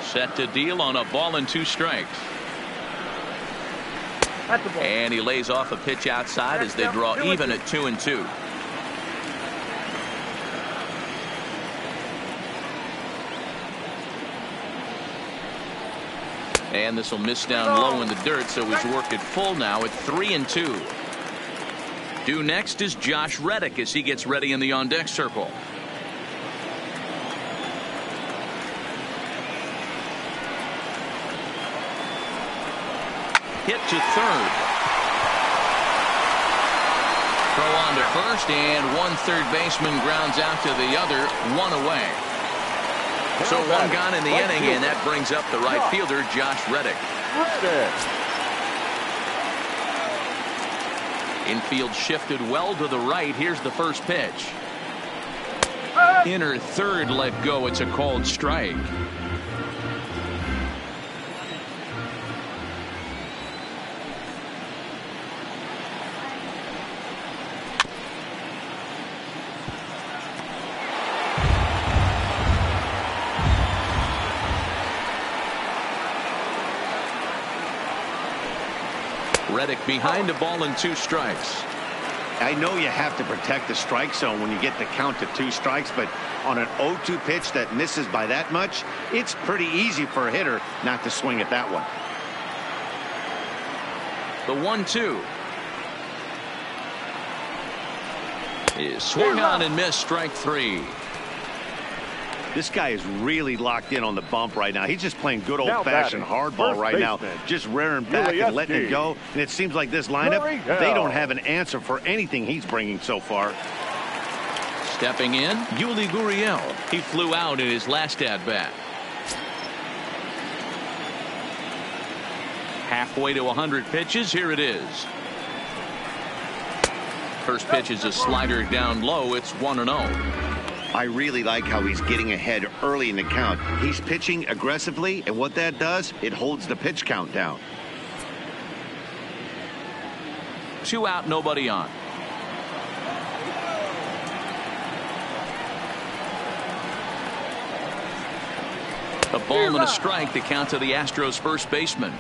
Set to deal on a ball and 2 strikes. And he lays off a pitch outside as they draw even at 2-2. And this will miss down low in the dirt, so he's worked it full now at 3-2. Due next is Josh Reddick as he gets ready in the on-deck circle. Hit to third. Throw on to first, and one third baseman grounds out to the other, 1 away. So 1 gone in the inning, and that brings up the right fielder, Josh Reddick. Infield shifted well to the right. Here's the first pitch. Inner third let go. It's a called strike. Reddick behind a ball and 2 strikes.
I know you have to protect the strike zone when you get the count to 2 strikes, but on an 0-2 pitch that misses by that much, it's pretty easy for a hitter not to swing at that one.
The 1-2 is swung on and missed, strike 3.
This guy is really locked in on the bump right now. He's just playing good old-fashioned hardball right now, just rearing back and letting it go. And it seems like this lineup, they don't have an answer for anything he's bringing so far.
Stepping in, Yuli Gurriel. He flew out in his last at-bat. Halfway to 100 pitches. Here it is. First pitch is a slider down low. It's 1-0.
I really like how he's getting ahead early in the count. He's pitching aggressively, and what that does, it holds the pitch count down.
2 out, nobody on. A ball and a strike to count to the Astros first baseman.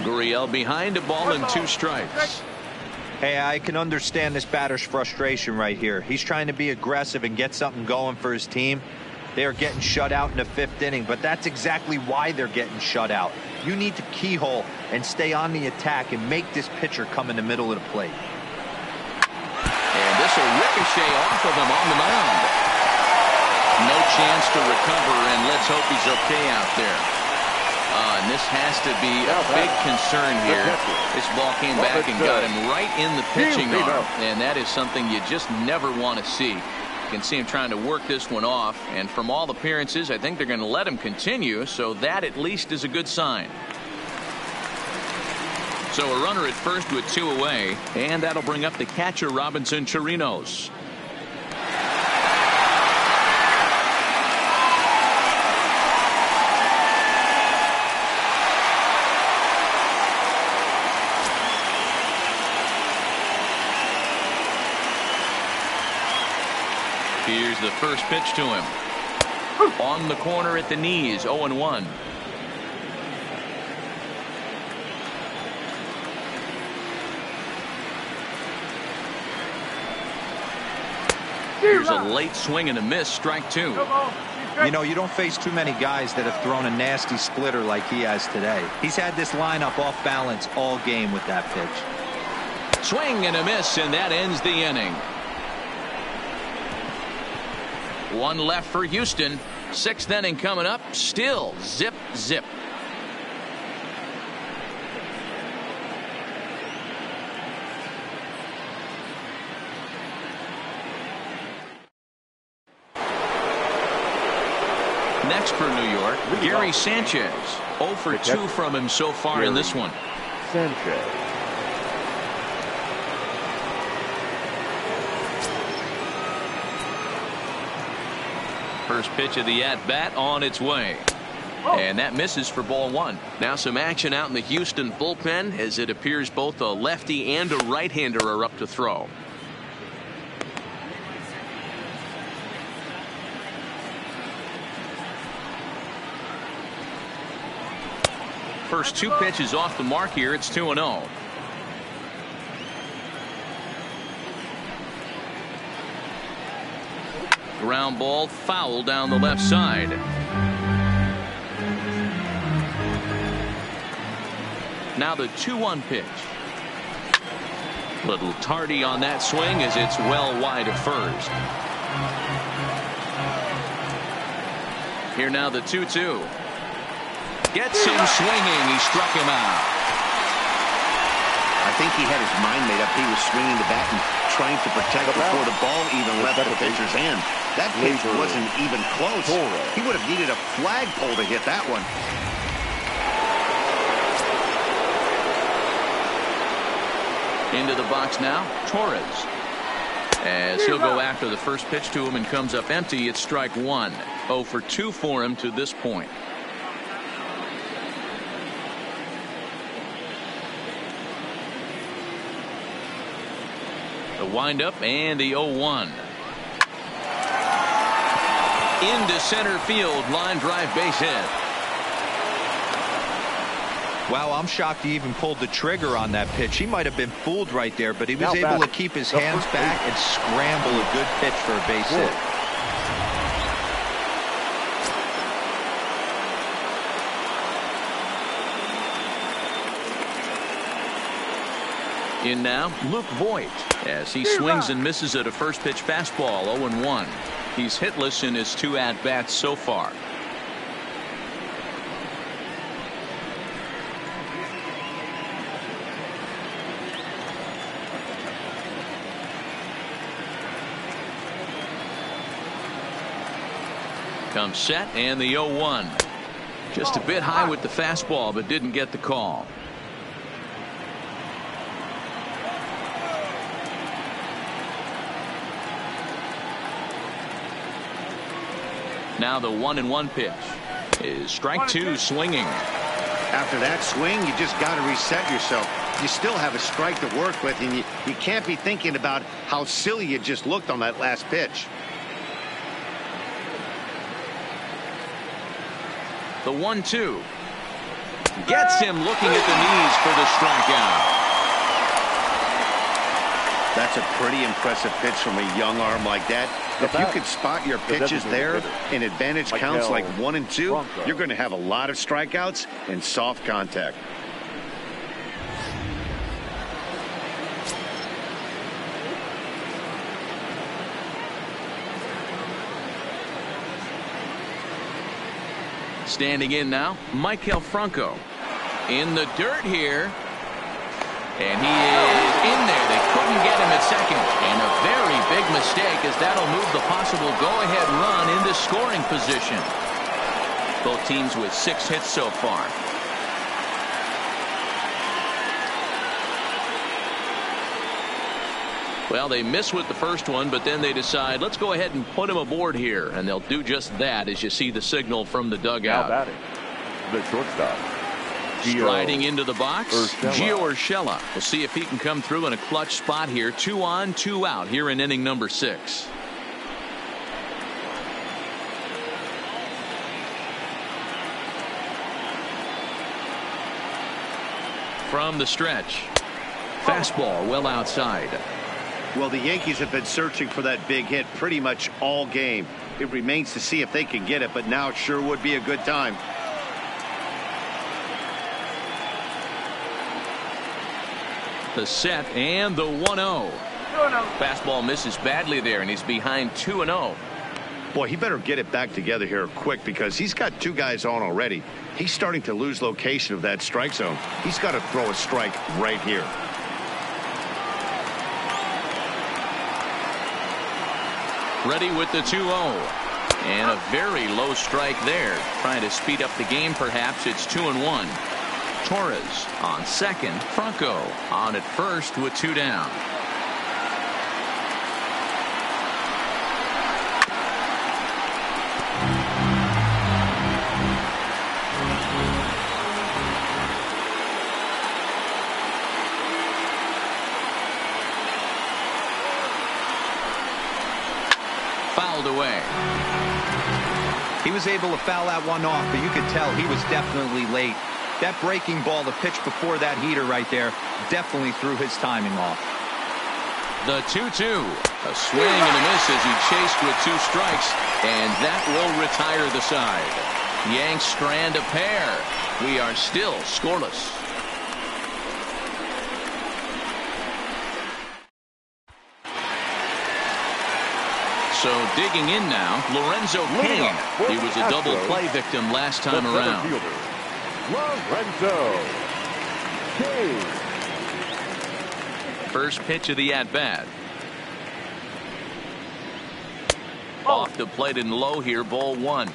Gurriel behind, a ball and 2 strikes.
Hey, I can understand this batter's frustration right here. He's trying to be aggressive and get something going for his team. They are getting shut out in the 5th inning, but that's exactly why they're getting shut out. You need to keyhole and stay on the attack and make this pitcher come in the middle of the plate.
And this will ricochet off of him on the mound. No chance to recover, and let's hope he's okay out there. And this has to be a big concern here. This ball came back and got him right in the pitching arm, and that is something you just never want to see. You can see him trying to work this one off, and from all appearances, I think they're going to let him continue, so that at least is a good sign. So a runner at first with 2 away, and that'll bring up the catcher, Robinson Chirinos. Here's the first pitch to him. On the corner at the knees, 0-1. Here's a late swing and a miss, strike 2.
You know, you don't face too many guys that have thrown a nasty splitter like he has today. He's had this lineup off balance all game with that pitch.
Swing and a miss, and that ends the inning. 1 left for Houston. 6th inning coming up. Still zip, zip. Next for New York, Gary Sanchez. 0 for 2 from him so far in this one.
Sanchez.
First pitch of the at-bat on its way. And that misses for ball 1. Now some action out in the Houston bullpen, as it appears both a lefty and a right-hander are up to throw. First 2 pitches off the mark here. It's 2-0. Ground ball foul down the left side. Now the 2-1 pitch. Little tardy on that swing as it's well wide of first. Here now the 2-2. Gets him swinging. He struck him out.
I think he had his mind made up. He was swinging the bat and trying to protect before the ball even left the pitcher's hand. That pitch wasn't even close. He would have needed a flagpole to hit that one.
Into the box now, Torres. As he'll go after the first pitch to him and comes up empty, it's strike 1. 0 for 2 for him to this point. The windup and the 0-1. Into center field, line drive, base hit.
Wow, I'm shocked he even pulled the trigger on that pitch. He might have been fooled right there, but he was able to keep his hands back and scramble a good pitch for a base hit.
In now, Luke Voigt, as he swings and misses at a first pitch fastball, 0-1. He's hitless in his 2 at-bats so far. Comes set and the 0-1. Just a bit high with the fastball, but didn't get the call. Now the 1-1 pitch is strike 2, swinging.
After that swing, you just got to reset yourself. You still have a strike to work with, and you can't be thinking about how silly you just looked on that last pitch.
The 1-2 gets him looking at the knees for the strikeout. That's a pretty impressive pitch from a young arm like that. If you could spot your pitches there in advantage counts like 1 and 2, you're going to have a lot of strikeouts and soft contact. Standing in now, Maikel Franco. In the dirt here. And he is in there. They couldn't get him at second. And a very big mistake, as that'll move the possible go-ahead run into scoring position. Both teams with 6 hits so far. Well, they miss with the first one, but then they decide, let's go ahead and put him aboard here. And they'll do just that as you see the signal from the dugout.
Now batting, the shortstop.
Striding into the box, Gio Urshela. We'll see if he can come through in a clutch spot here. 2 on, 2 out here in inning number 6. From the stretch. Fastball well outside. Well, the Yankees have been searching for that big hit pretty much all game. It remains to see if they can get it, but now sure would be a good time. The set and the 1-0. Fastball misses badly there, and he's behind 2-0. Boy, he better get it back together here quick, because he's got 2 guys on already. He's starting to lose location of that strike zone. He's got to throw a strike right here. Ready with the 2-0. And a very low strike there. Trying to speed up the game, perhaps. It's 2-1. Torres on second. Franco on at first with 2 down. Fouled away.
He was able to foul that one off, but you could tell he was definitely late. That breaking ball, the pitch before that heater right there, definitely threw his timing off.
The 2-2. A swing and a miss as he chased with 2 strikes, and that will retire the side. Yanks strand a pair. We are still scoreless. So digging in now, Lorenzo Cain. He was a double play victim last time around.
Lorenzo Cain.
First pitch of the at-bat. Off the plate and low here, ball 1.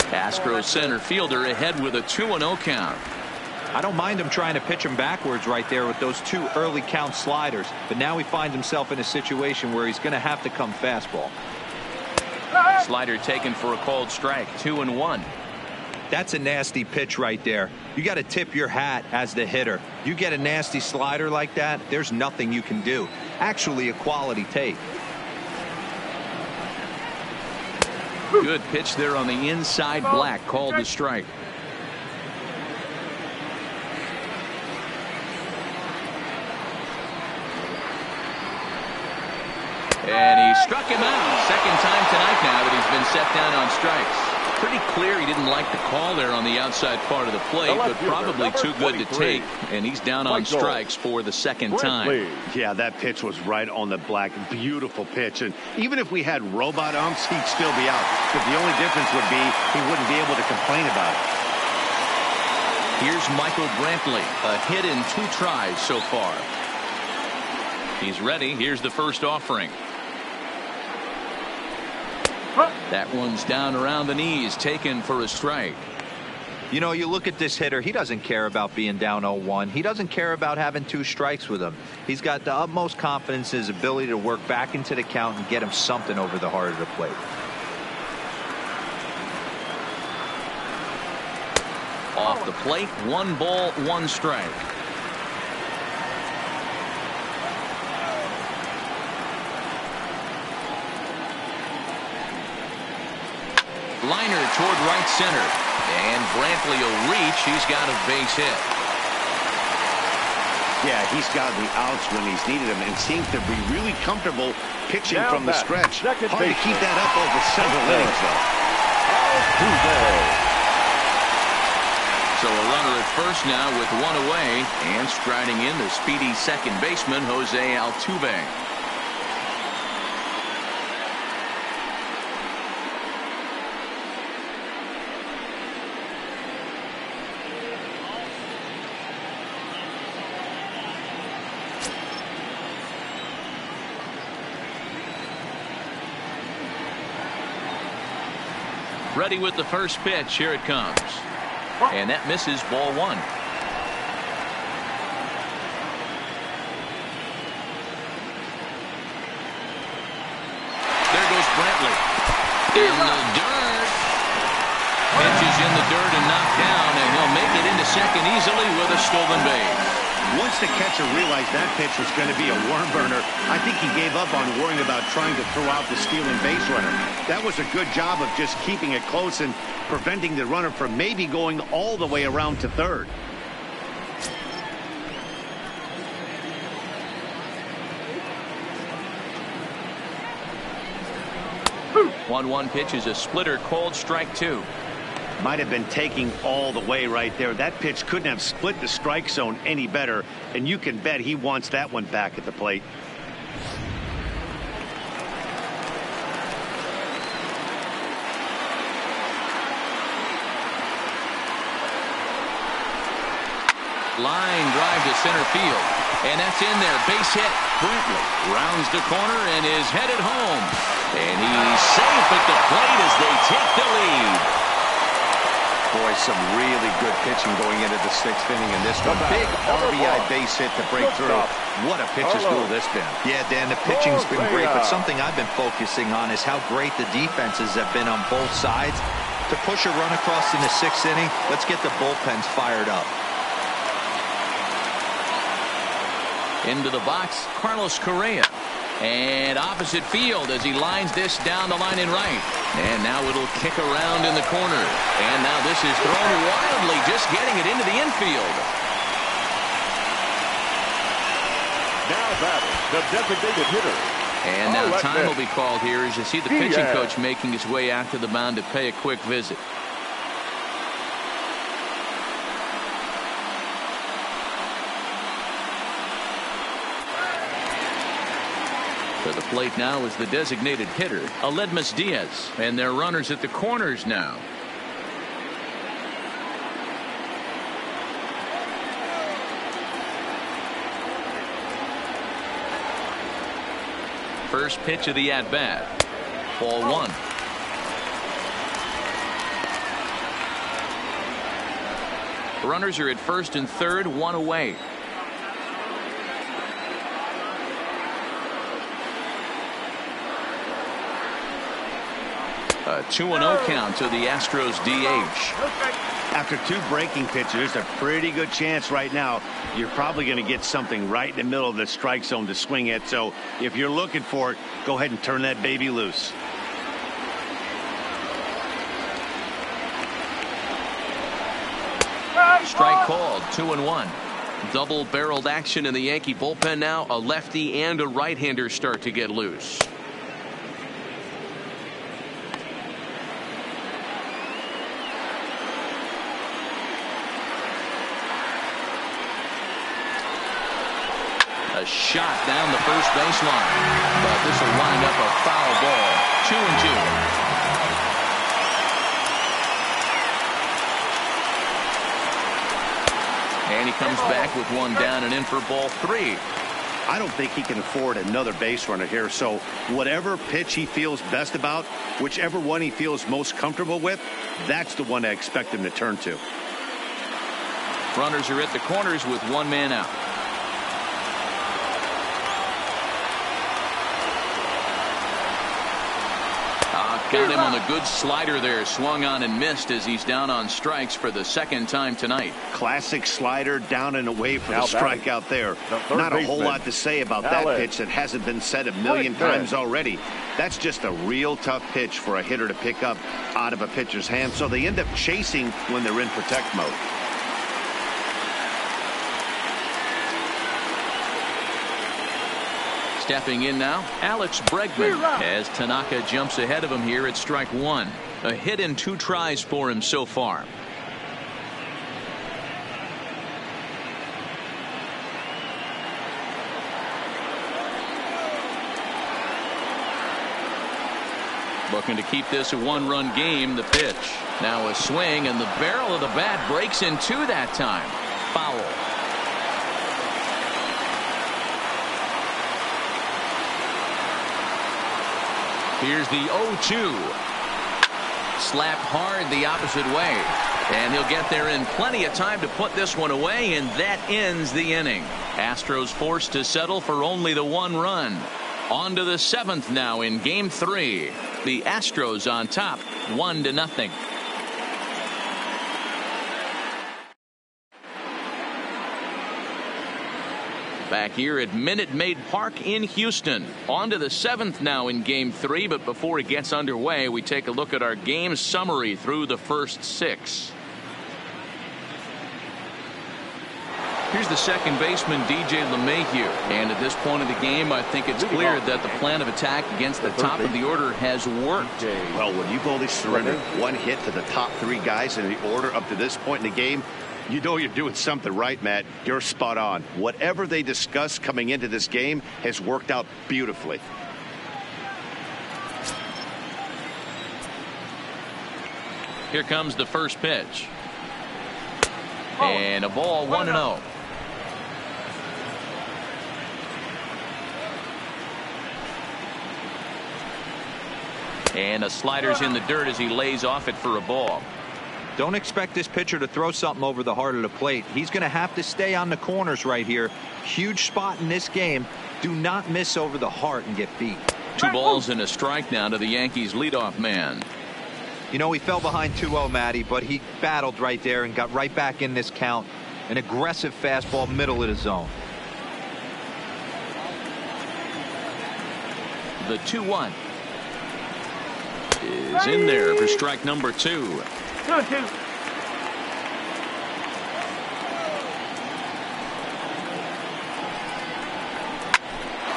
Astros center fielder ahead with a 2-0 count.
I don't mind him trying to pitch him backwards right there with those 2 early count sliders, but now he finds himself in a situation where he's going to have to come fastball.
Slider taken for a called strike. 2-1.
That's a nasty pitch right there. You got to tip your hat as the hitter. You get a nasty slider like that, there's nothing you can do. Actually, a quality take.
Good pitch there on the inside. Black called the strike. And he struck him out. Second time tonight now that he's been set down on strikes. Pretty clear he didn't like the call there on the outside part of the plate, but probably too good to take. And he's down on strikes for the second time.
Yeah, that pitch was right on the Black. Beautiful pitch. And even if we had robot umps, he'd still be out. But the only difference would be he wouldn't be able to complain about it.
Here's Michael Brantley. A hit in 2 tries so far. He's ready. Here's the first offering. That one's down around the knees, taken for a strike.
You know, you look at this hitter, he doesn't care about being down 0-1. He doesn't care about having 2 strikes with him. He's got the utmost confidence in his ability to work back into the count and get him something over the heart of the plate.
Off the plate, 1 ball, 1 strike. Liner toward right center. And Brantley will reach. He's got a base hit.
Yeah, he's got the outs when he's needed them and seems to be really comfortable pitching from the stretch. Hard to keep that up over several innings, though.
So a runner at first now with 1 away. And striding in the speedy second baseman, Jose Altuve. Ready with the first pitch. Here it comes. And that misses, ball 1. There goes Brantley. In the dirt. Pitch is in the dirt and knocked down, and he'll make it into second easily with a stolen base.
Once the catcher realized that pitch was going to be a worm burner, I think he gave up on worrying about trying to throw out the stealing base runner. That was a good job of just keeping it close and preventing the runner from maybe going all the way around to third.
One pitch is a splitter, called strike 2.
Might have been taking all the way right there. That pitch couldn't have split the strike zone any better, and you can bet he wants that one back at the plate.
Line drive to center field, and that's in there. Base hit. Brantley rounds the corner and is headed home, and he's safe at the plate as they take the lead.
Boy, some really good pitching going into the 6th inning in this one. Big RBI base hit to break through. What a pitcher's duel this been.
Yeah, Dan, the pitching's been great, but something I've been focusing on is how great the defenses have been on both sides. To push a run across in the 6th inning, let's get the bullpens fired up.
Into the box, Carlos Correa. And opposite field as he lines this down the line in right. And now it'll kick around in the corner. And now this is thrown wildly, just getting it into the infield.
Now batting, the designated hitter.
And now time will be called here as you see the pitching coach making his way out to the mound to pay a quick visit. To the plate now is the designated hitter, Aledmus Diaz, and their runners at the corners now. First pitch of the at-bat. Ball 1. Runners are at first and third, 1 away. A 2-0 count to the Astros DH.
After 2 breaking pitches, there's a pretty good chance right now you're probably going to get something right in the middle of the strike zone to swing at. So if you're looking for it, go ahead and turn that baby loose.
Strike called, 2-1. Double-barreled action in the Yankee bullpen now. A lefty and a right-hander start to get loose. A shot down the first baseline, but this will wind up a foul ball. 2-2. And he comes back with one down and in for ball 3.
I don't think he can afford another base runner here. So whatever pitch he feels best about, whichever one he feels most comfortable with, that's the one I expect him to turn to.
Runners are at the corners with one man out. Got him on a good slider there. Swung on and missed as he's down on strikes for the second time tonight.
Classic slider down and away for the strikeout there. Not a whole lot to say about that pitch that hasn't been said a million times already. That's just a real tough pitch for a hitter to pick up out of a pitcher's hand. So they end up chasing when they're in protect mode.
Stepping in now, Alex Bregman, as Tanaka jumps ahead of him here at strike 1. A hit in 2 tries for him so far. Looking to keep this a 1-run game. The pitch. Now a swing, and the barrel of the bat breaks in 2 that time. Foul. Here's the 0-2. Slapped hard the opposite way. And he'll get there in plenty of time to put this one away, and that ends the inning. Astros forced to settle for only the 1 run. On to the 7th now in Game 3. The Astros on top, 1-0. Back here at Minute Maid Park in Houston. On to the 7th now in Game 3, but before it gets underway, we take a look at our game summary through the first 6. Here's the second baseman, DJ LeMahieu. And at this point of the game, I think it's clear that the plan of attack against the top of the order has worked.
Well, when you've only surrendered 1 hit to the top 3 guys in the order up to this point in the game, you know you're doing something right, Matt. You're spot on. Whatever they discussed coming into this game has worked out beautifully.
Here comes the first pitch. And a ball, 1-0. And a slider's in the dirt as he lays off it for a ball.
Don't expect this pitcher to throw something over the heart of the plate. He's going to have to stay on the corners right here. Huge spot in this game. Do not miss over the heart and get beat.
2 balls and a strike now to the Yankees leadoff man.
You know, he fell behind 2-0, Matty, but he battled right there and got right back in this count. An aggressive fastball, middle of the zone.
The 2-1 is in there for strike number 2.
2-2.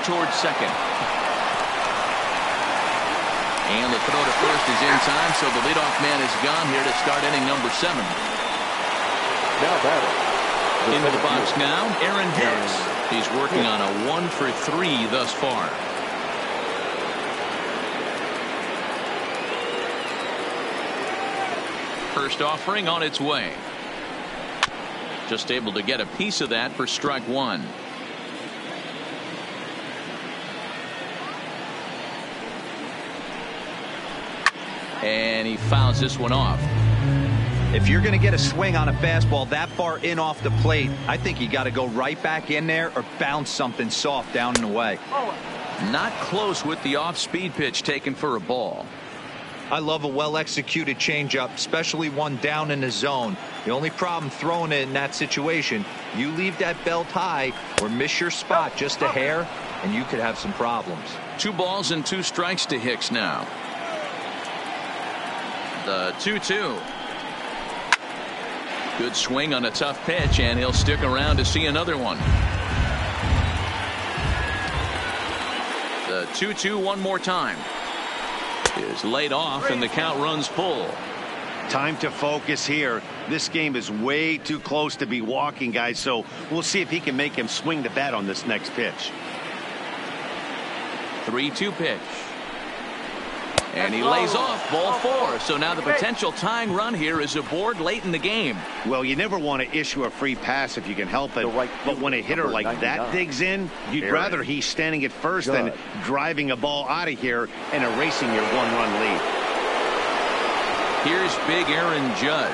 Towards second. And the throw to first is in time, so the leadoff man is gone here to start inning number 7.
Now batting.
Into the box now, Aaron Harris. He's working on a 1 for 3 thus far. First offering on its way. Just able to get a piece of that for strike 1. And he fouls this one off.
If you're going to get a swing on a fastball that far in off the plate, I think you got to go right back in there or bounce something soft down and away.
Not close with the off-speed pitch taken for a ball.
I love a well-executed changeup, especially one down in the zone. The only problem throwing it in that situation, you leave that belt high or miss your spot just a hair, and you could have some problems.
2 balls and 2 strikes to Hicks now. The 2-2. Good swing on a tough pitch, and he'll stick around to see another one. The 2-2 one more time. Is laid off, and the count runs full.
Time to focus here. This game is way too close to be walking, guys, so we'll see if he can make him swing the bat on this next pitch.
3-2 pitch. And he lays off ball 4. So now the potential tying run here is aboard late in the game.
Well, you never want to issue a free pass if you can help it. But when a hitter like that digs in, you'd rather he's standing at first than driving a ball out of here and erasing your 1-run lead.
Here's big Aaron Judge.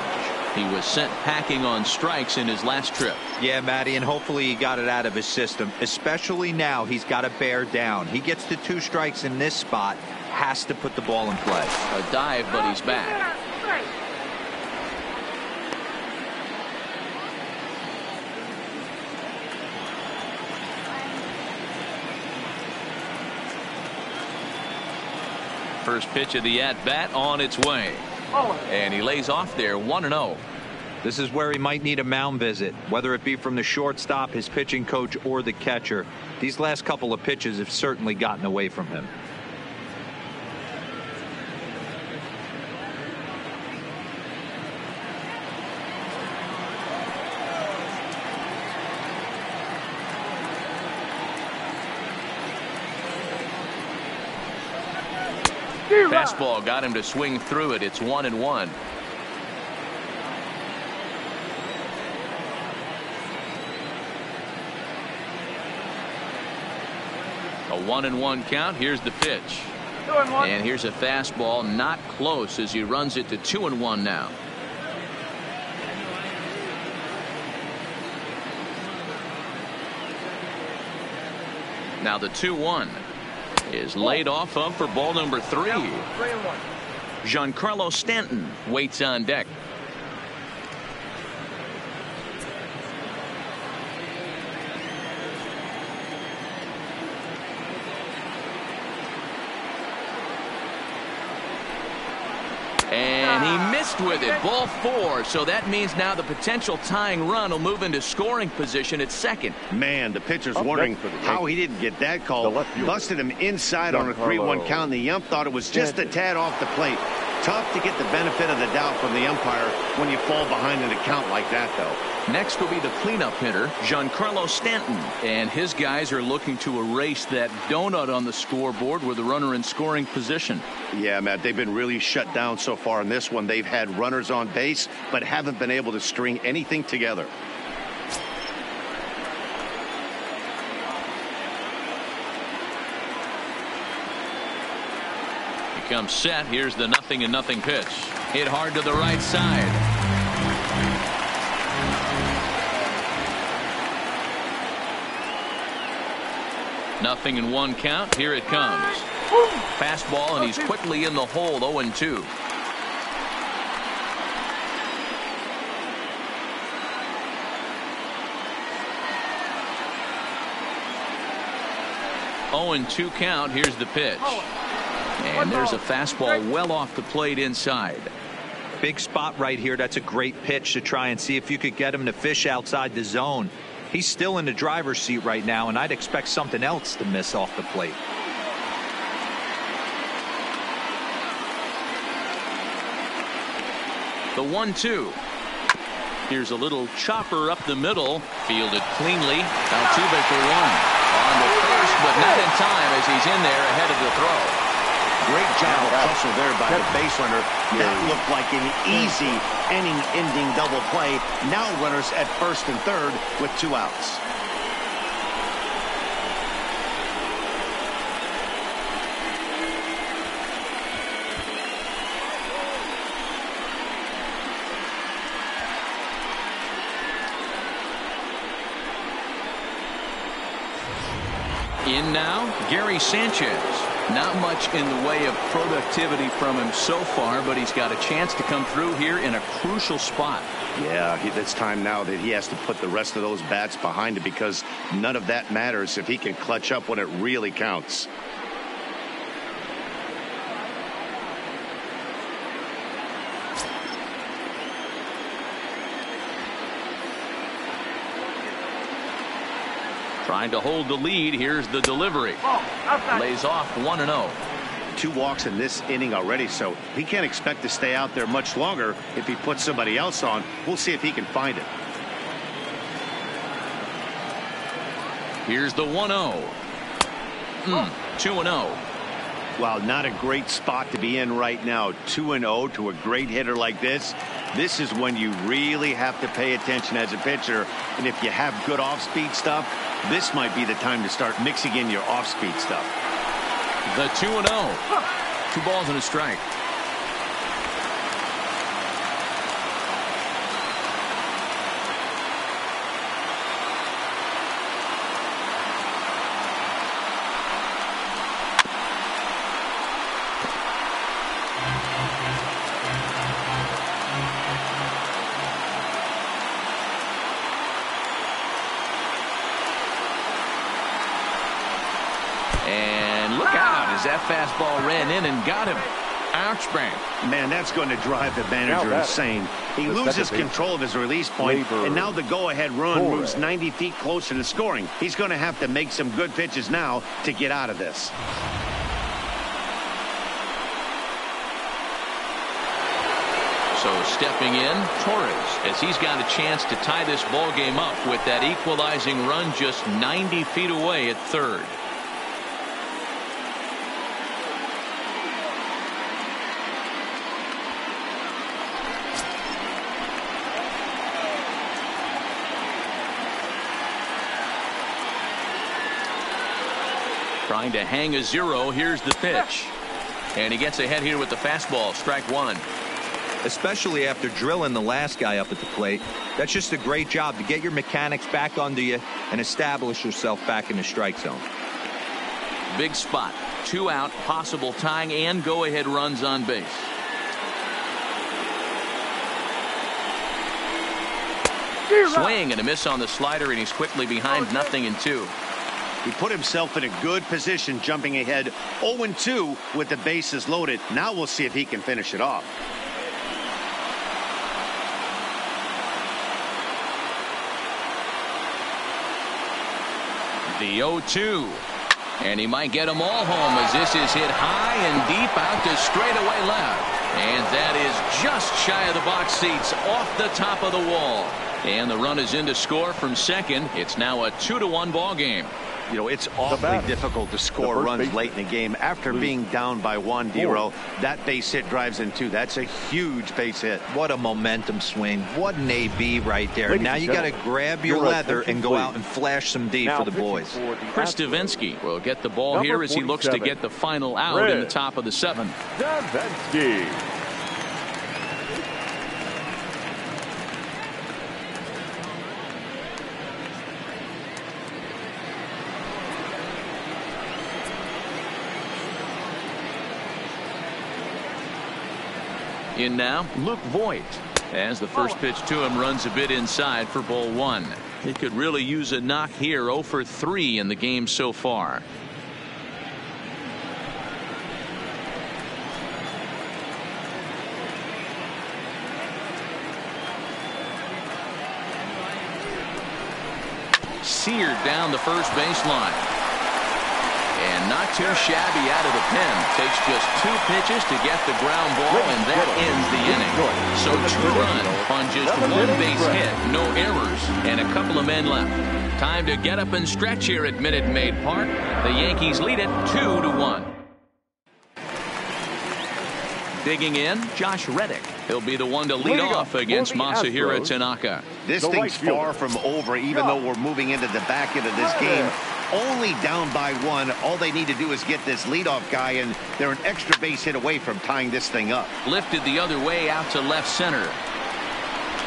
He was sent packing on strikes in his last trip.
Yeah, Matty, and hopefully he got it out of his system, especially now he's got to bear down. He gets to 2 strikes in this spot, has to put the ball in play.
A dive, but he's back. First pitch of the at-bat on its way. And he lays off there 1-0.
This is where he might need a mound visit, whether it be from the shortstop, his pitching coach, or the catcher. These last couple of pitches have certainly gotten away from him.
Fastball got him to swing through it. It's 1-1. A 1-1 count. Here's the pitch.
2-1.
And here's a fastball, not close, as he runs it to 2-1 now. Now the 2-1 is laid off of for ball number 3.
3-1.
Giancarlo Stanton waits on deck. And he missed with it. Ball 4. So that means now the potential tying run will move into scoring position at second.
Man, the pitcher's wondering how he didn't get that call. Busted him inside on a 3-1 count, and the ump thought it was just a tad off the plate. Tough to get the benefit of the doubt from the umpire when you fall behind in a count like that, though.
Next will be the cleanup hitter, Giancarlo Stanton. And his guys are looking to erase that donut on the scoreboard with a runner in scoring position.
Yeah, Matt, they've been really shut down so far in this one. They've had runners on base, but haven't been able to string anything together.
He comes set. Here's the 0-0 pitch. Hit hard to the right side. Nothing in 1 count. Here it comes. Fastball, and he's quickly in the hole. 0-2. Oh, and 2 count. Here's the pitch. And there's a fastball well off the plate inside.
Big spot right here. That's a great pitch to try and see if you could get him to fish outside the zone. He's still in the driver's seat right now, and I'd expect something else to miss off the plate.
The 1-2. Here's a little chopper up the middle. Fielded cleanly. Altuve for 1. On to first, but not in time as he's in there ahead of the throw.
Great job of hustle there by the base runner. That looked like an easy inning-ending double play. Now runners at first and third with 2 outs.
In now, Gary Sanchez. Not much in the way of productivity from him so far, but he's got a chance to come through here in a crucial spot.
Yeah, it's time now that he has to put the rest of those bats behind it, because none of that matters if he can clutch up when it really counts.
Trying to hold the lead. Here's the delivery. Lays off 1-0.
2 walks in this inning already, so he can't expect to stay out there much longer. If he puts somebody else on, we'll see if he can find it.
Here's the 1-0. 2-0.
Well, not a great spot to be in right now. 2-0 to a great hitter like this. This is when you really have to pay attention as a pitcher. And if you have good off-speed stuff, this might be the time to start mixing in your off-speed stuff.
The 2-0. 2 balls and a strike. And look out as that fastball ran in and got him. Ouch, bang.
Man, that's going to drive the manager insane. He loses control of his release point, and now the go-ahead run moves 90 feet closer to scoring. He's going to have to make some good pitches now to get out of this.
So stepping in, Torres, as he's got a chance to tie this ball game up with that equalizing run just 90 feet away at third. Trying to hang a 0. Here's the pitch. And he gets ahead here with the fastball. Strike 1.
Especially after drilling the last guy up at the plate. That's just a great job to get your mechanics back under you and establish yourself back in the strike zone.
Big spot. 2 out, possible tying and go-ahead runs on base. Swing and a miss on the slider, and he's quickly behind 0-2.
He put himself in a good position, jumping ahead 0-2 with the bases loaded. Now we'll see if he can finish it off.
The 0-2. And he might get them all home as this is hit high and deep out to straightaway left. And that is just shy of the box seats, off the top of the wall. And the run is in to score from second. It's now a 2-1 ball game.
You know, it's awfully difficult to score runs late in the game after being down by 1-0. That base hit drives in 2. That's a huge base hit.
What a momentum swing. What an AB right there. Now you got to grab your leather and go out and flash some D for the boys.
Chris Davinsky will get the ball here as he looks to get the final out in the top of the 7th.
Davinsky.
In now, Luke Voigt, as the first pitch to him runs a bit inside for ball 1. He could really use a knock here. 0 for 3 in the game so far. Seared down the first baseline. And not too shabby out of the pen. Takes just 2 pitches to get the ground ball, and that ends the inning. So 2 runs on just 1 base hit, no errors, and a couple of men left. Time to get up and stretch here at Minute Maid Park. The Yankees lead it 2-1. Digging in, Josh Reddick. He'll be the one to lead off against Masahiro Tanaka.
This thing's far from over, even though we're moving into the back end of this game. Only down by 1. All they need to do is get this leadoff guy, and they're an extra base hit away from tying this thing up.
Lifted the other way out to left center.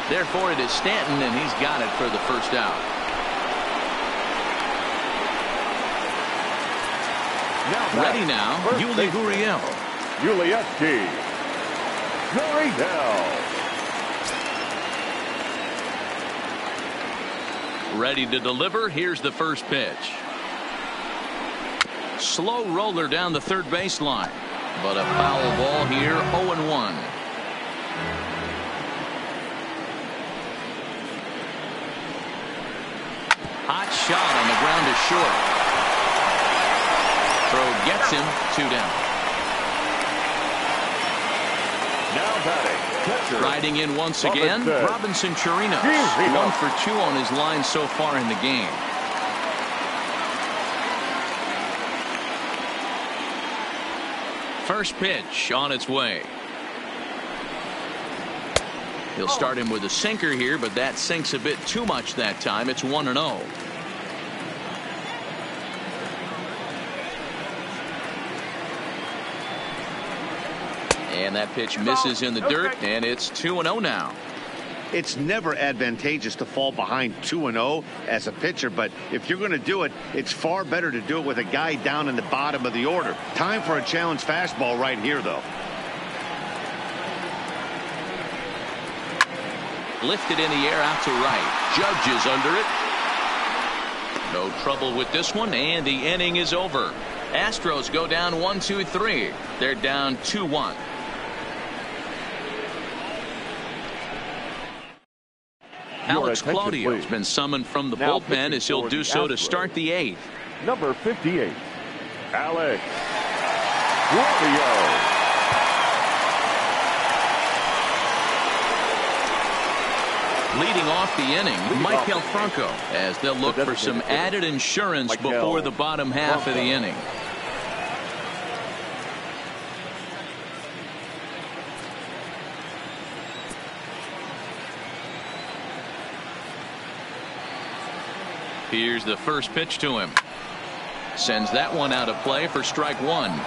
Therefore, it is Stanton, and he's got it for the first out. Ready now, Yuli Gurriel.
Gurriel.
Ready to deliver. Here's the first pitch. Slow roller down the third baseline, but a foul ball here. 0-1. Hot shot on the ground to short. Throw gets him. 2 down.
Now batting, catcher.
Riding in once again, Robinson Chirinos. 1 for 2 on his line so far in the game. First pitch on its way. He'll start him with a sinker here, but that sinks a bit too much that time. It's 1-0. And that pitch misses in the dirt, and it's 2-0 now.
It's never advantageous to fall behind 2-0 as a pitcher, but if you're going to do it, it's far better to do it with a guy down in the bottom of the order. Time for a challenge fastball right here, though.
Lifted in the air out to right. Judge is under it. No trouble with this one, and the inning is over. Astros go down 1-2-3. They're down 2-1. Alex Claudio has been summoned from the bullpen as he'll do so to start the 8th.
Number 58, Alex Claudio.
Leading off the inning, Michael Franco, as they'll look for some added insurance before the bottom half of the inning. Here's the first pitch to him. Sends that one out of play for strike 1.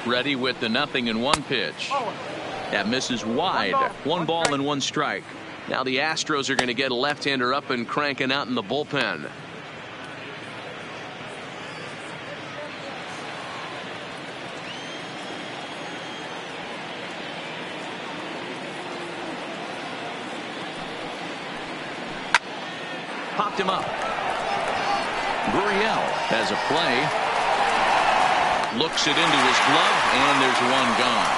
Ready with the 0-1 pitch. That misses wide. 1 ball and 1 strike. Now the Astros are going to get a left-hander up and cranking out in the bullpen. Popped him up. Gurriel has a play. Looks it into his glove, and there's 1 gone.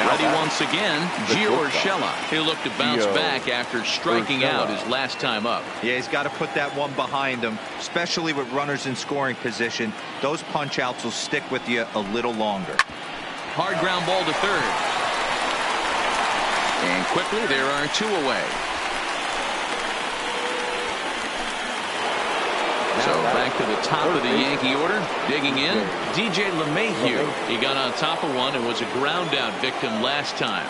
Ready once again, Gio Urshela. He'll look to bounce back after striking out his last time up.
Yeah, he's got to put that one behind him, especially with runners in scoring position. Those punch outs will stick with you a little longer.
Hard ground ball to third. And quickly there are 2 away. So back to the top of the Yankee order. Digging in, DJ LeMahieu. He got on top of one and was a ground out victim last time.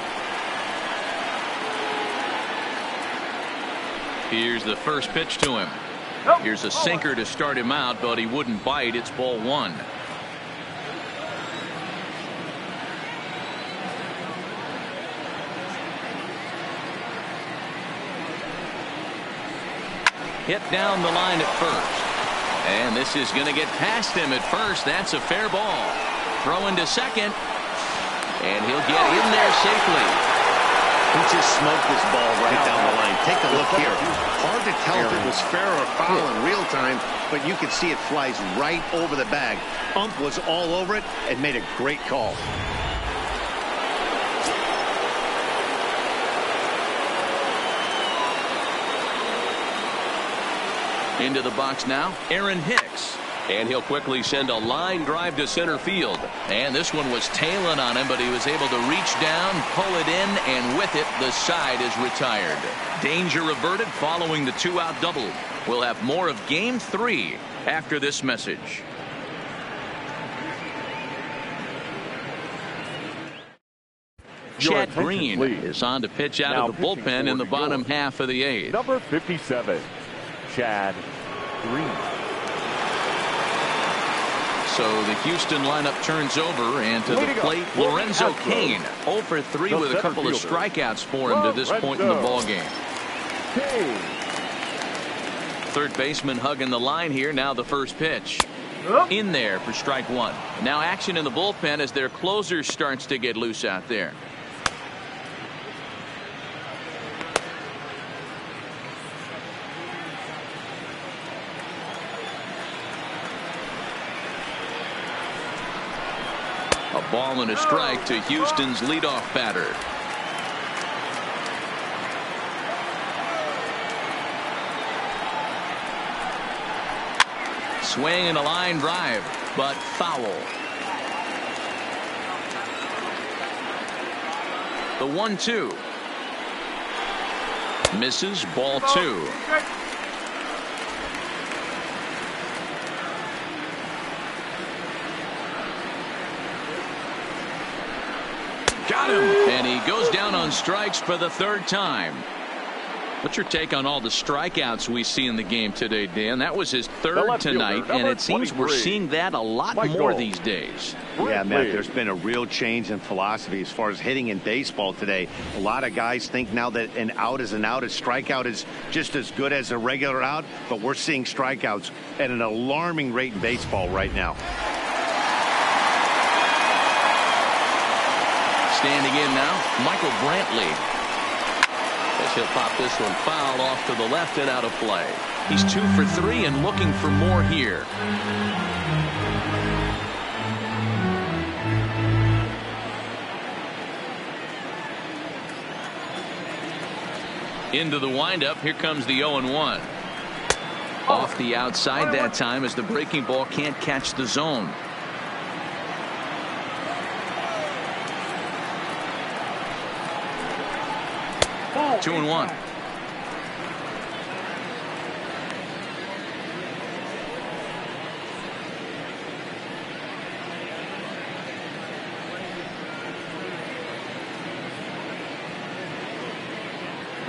Here's the first pitch to him. Here's a sinker to start him out, but he wouldn't bite. It's ball 1. Hit down the line at first. And this is going to get past him at first. That's a fair ball. Throw into second. And he'll get in there safely.
He just smoked this ball right down the line. Take a look here. Hard to tell if it was fair or foul in real time, but you can see it flies right over the bag. Ump was all over it and made a great call.
Into the box now, Aaron Hicks. And he'll quickly send a line drive to center field. And this one was tailing on him, but he was able to reach down, pull it in, and with it, the side is retired. Danger averted following the 2-out double. We'll have more of Game 3 after this message. Chad
attention,
Green
please.
is on to pitch out
Now
of the
pitching
bullpen in
for
the bottom
New York.
half of the 8th.
Number 57, Chad Green.
So the Houston lineup turns over, and to the plate, Lorenzo Cain, 0 for 3 with a couple of strikeouts for him to this point in the ballgame. Third baseman hugging the line here. Now the first pitch. In there for strike 1. Now action in the bullpen as their closer starts to get loose out there. A ball and a strike to Houston's leadoff batter. Swing and a line drive, but foul. The 1-2. Misses, ball 2. Got him. And he goes down on strikes for the 3rd time. What's your take on all the strikeouts we see in the game today, Dan? That was his 3rd tonight, and it seems we're seeing that a lot more these days.
Yeah, Matt, there's been a real change in philosophy as far as hitting in baseball today. A lot of guys think now that an out is an out. A strikeout is just as good as a regular out, but we're seeing strikeouts at an alarming rate in baseball right now.
Standing in now, Michael Brantley. Guess he'll pop this one foul off to the left and out of play. He's 2 for 3 and looking for more here. Into the windup. Here comes the 0-1. Off the outside that time as the breaking ball can't catch the zone. 2-1.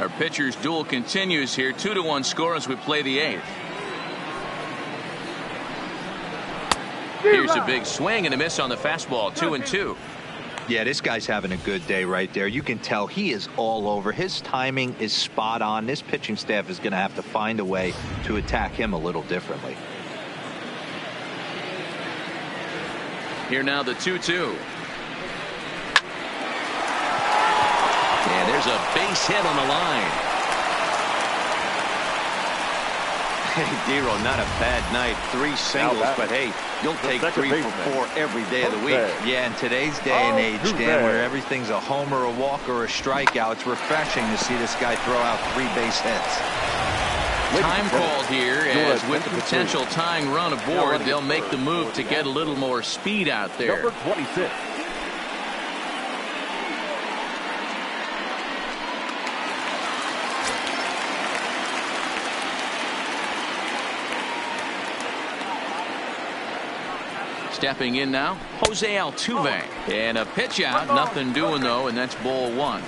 Our pitcher's duel continues here. 2-1 score as we play the 8th. Here's a big swing and a miss on the fastball. 2-2.
Yeah, this guy's having a good day right there. You can tell he is all over. His timing is spot on. This pitching staff is going to have to find a way to attack him a little differently.
Here now the 2-2. And there's a base hit on the line.
Hey, Dero, not a bad night. 3 singles, but hey, you'll take 3 for 4 every day of the week.
Yeah, in today's day and age, Dan, where everything's a homer, a walk, or a strikeout, it's refreshing to see this guy throw out 3 base hits.
Time called here, as with the potential tying run aboard, they'll make the move to get a little more speed out there.
Number 26.
Stepping in now, Jose Altuve. And a pitch out, nothing doing though, and that's ball 1.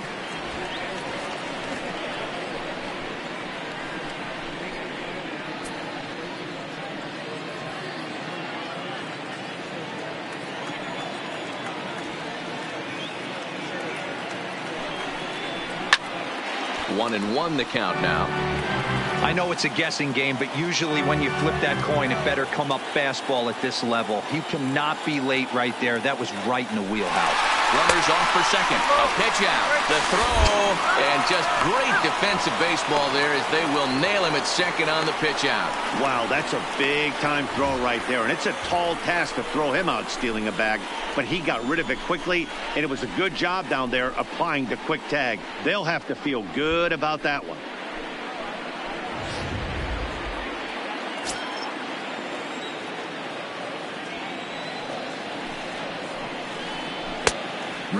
One and one the count now.
I know it's a guessing game, but usually when you flip that coin, it better come up fastball at this level. You cannot be late right there. That was right in the wheelhouse.
Runners off for second. A pitch out. The throw. And just great defensive baseball there as they will nail him at second on the pitch out.
Wow, that's a big-time throw right there. And it's a tall task to throw him out stealing a bag. But he got rid of it quickly, and it was a good job down there applying the quick tag. They'll have to feel good about that one.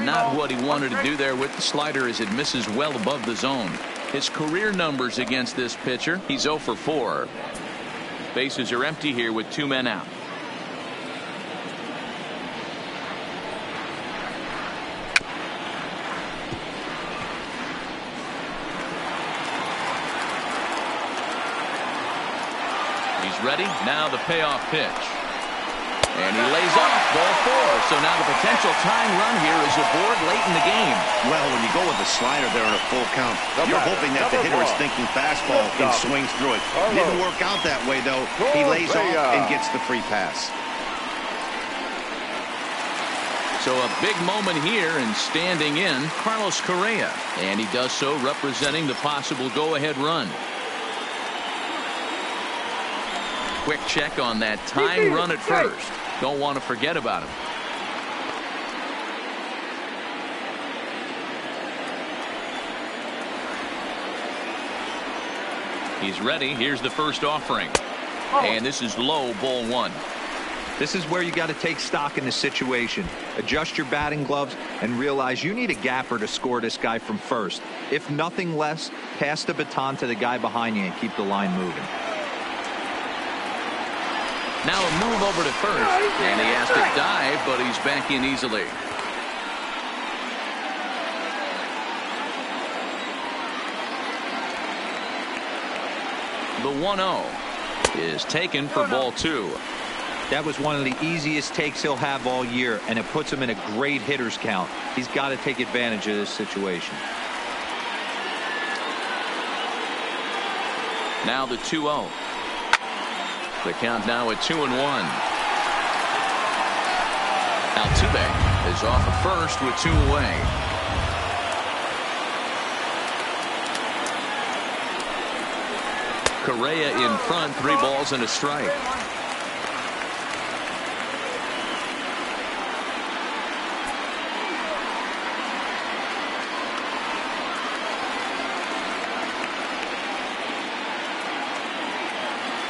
Not what he wanted to do there with the slider as it misses well above the zone. His career numbers against this pitcher, he's 0 for 4. Bases are empty here with 2 men out. is ready. Now the payoff pitch. And he lays off ball 4. So now the potential tying run here is aboard late in the game.
Well, when you go with the slider there in a full count, you're hoping that the hitter is thinking fastball and swings through it. Didn't work out that way, though. He lays off and gets the free pass.
So a big moment here, and standing in, Carlos Correa. And he does so representing the possible go-ahead run. Quick check on that tying run at first. Don't want to forget about him. He's ready. Here's the first offering. And this is low, ball 1.
This is where you got to take stock in the situation. Adjust your batting gloves and realize you need a gapper to score this guy from first. If nothing less, pass the baton to the guy behind you and keep the line moving.
Now a move over to first, and he has to dive, but he's back in easily. The 1-0 is taken for ball 2.
That was one of the easiest takes he'll have all year, and it puts him in a great hitter's count. He's got to take advantage of this situation.
Now the 2-0. The count now at 2-1. Altuve is off at first with 2 away. Correa in front, 3 balls and a strike.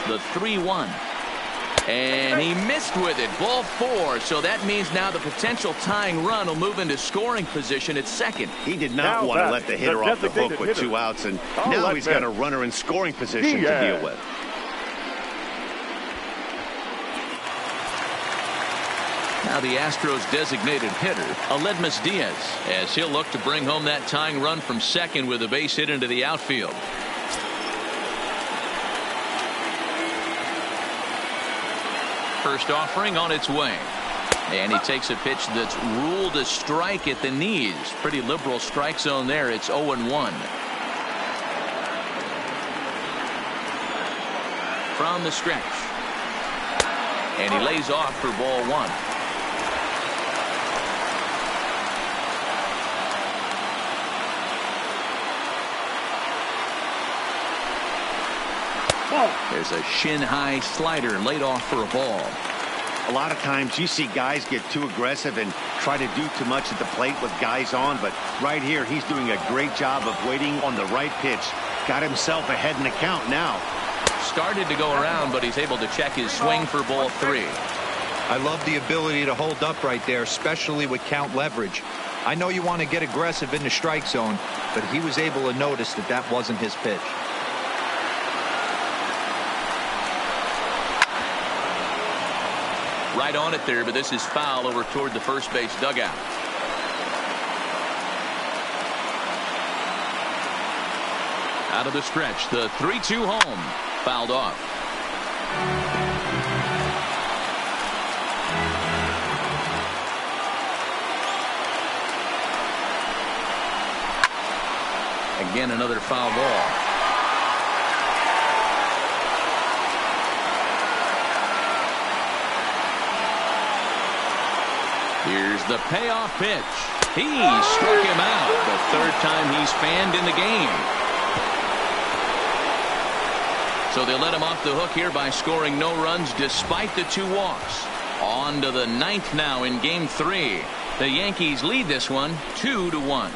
The 3-1. And he missed with it. Ball 4. So that means now the potential tying run will move into scoring position at second.
He did not want to let the hitter off the hook with 2 outs, and now he's got a runner in scoring position to deal with.
Now the Astros designated hitter, Aledmus Diaz, as he'll look to bring home that tying run from second with a base hit into the outfield. First offering on its way. And he takes a pitch that's ruled a strike at the knees. Pretty liberal strike zone there. It's 0-1. From the stretch. And he lays off for ball 1. There's a shin-high slider laid off for a ball.
A lot of times you see guys get too aggressive and try to do too much at the plate with guys on, but right here he's doing a great job of waiting on the right pitch. Got himself ahead in the count now.
Started to go around, but he's able to check his swing for ball 3.
I love the ability to hold up right there, especially with count leverage. I know you want to get aggressive in the strike zone, but he was able to notice that that wasn't his pitch.
Right on it there, but this is foul over toward the first base dugout. Out of the stretch, the 3-2 home. Fouled off. Again, another foul ball. Here's the payoff pitch. He struck him out. The 3rd time he's fanned in the game. So they let him off the hook here by scoring no runs despite the 2 walks. On to the 9th now in game 3. The Yankees lead this one 2-1.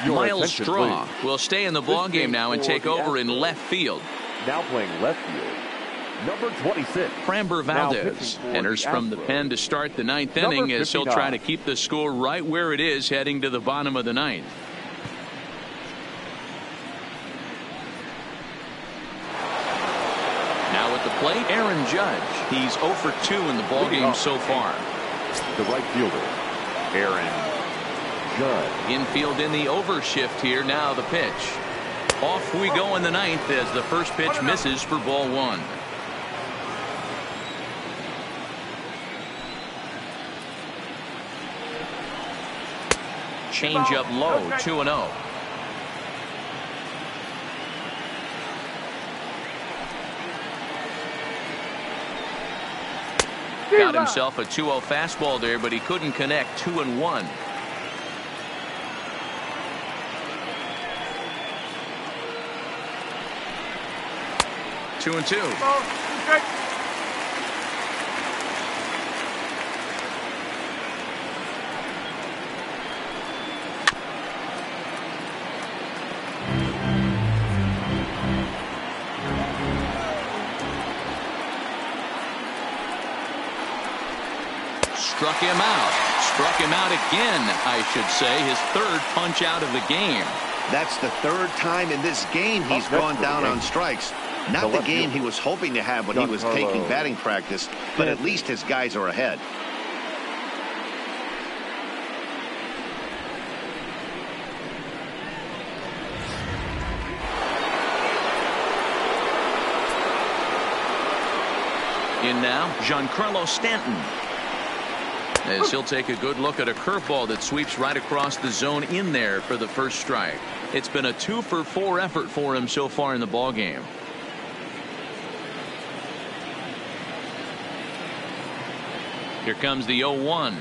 Miles Straw will stay in the ballgame now and take over in left field.
Now playing left field, number 26.
Framber Valdez enters from the pen to start the 9th inning as he'll try to keep the score right where it is heading to the bottom of the 9th. Now at the plate, Aaron Judge. He's 0 for 2 in the ballgame so far.
The right fielder, Aaron Judge.
Infield in the overshift here. Now the pitch. Off we go in the ninth as the first pitch misses for ball one. Change up low, 2-0. Got himself a 2-0 fastball there, but he couldn't connect. 2-1. Two and two. Struck him out. Struck him out again, I should say. His third punch out of the game.
That's the third time in this game he's gone down on strikes. Not the game he was hoping to have when he was taking batting practice, but at least his guys are ahead.
In now, Giancarlo Stanton. As he'll take a good look at a curveball that sweeps right across the zone in there for the first strike. It's been a 2-for-4 effort for him so far in the ballgame. Here comes the 0-1.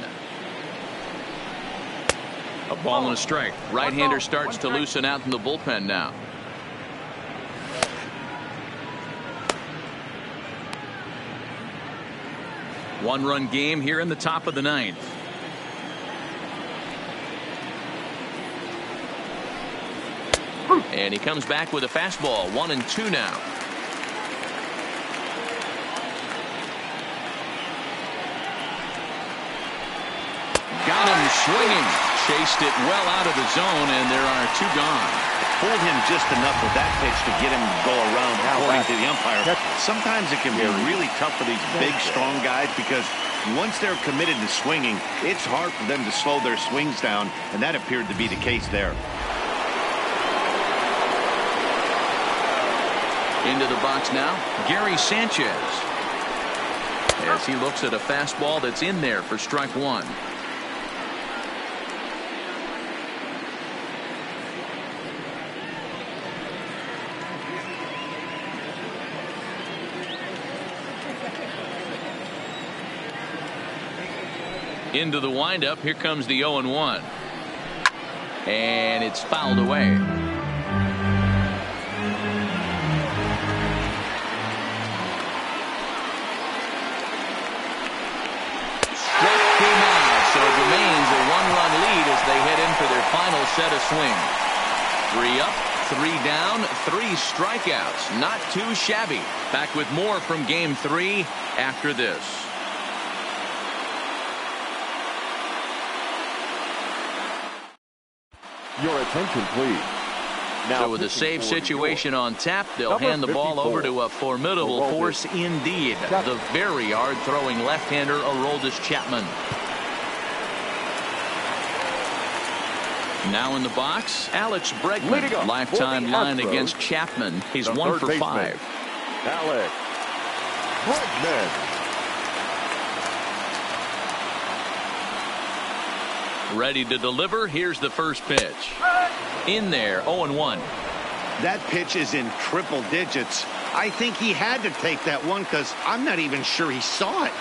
A ball and a strike. Right-hander starts to loosen out in the bullpen now. One-run game here in the top of the ninth. And he comes back with a fastball. 1-2 now. Got him swinging. Chased it well out of the zone, and there are two gone.
Fooled him just enough with that pitch to get him to go around, according to the umpire. Sometimes it can be really tough for these big, strong guys because once they're committed to swinging, it's hard for them to slow their swings down, and that appeared to be the case there.
Into the box now, Gary Sanchez. As he looks at a fastball that's in there for strike one. Into the windup. Here comes the 0-1. And it's fouled away. Struck him out. So it remains a one-run lead as they head in for their final set of swings. 3 up, 3 down, 3 strikeouts. Not too shabby. Back with more from Game 3 after this.
Your attention, please. Now,
so with a save situation on tap, they'll hand the ball over to a formidable force indeed. The very hard-throwing left-hander Aroldis Chapman. Now in the box, Alex Bregman. Lifetime line against Chapman. He's 1 for 5.
Alex Bregman.
Ready to deliver. Here's the first pitch. In there, 0-1.
That pitch is in triple digits. I think he had to take that one because I'm not even sure he saw it.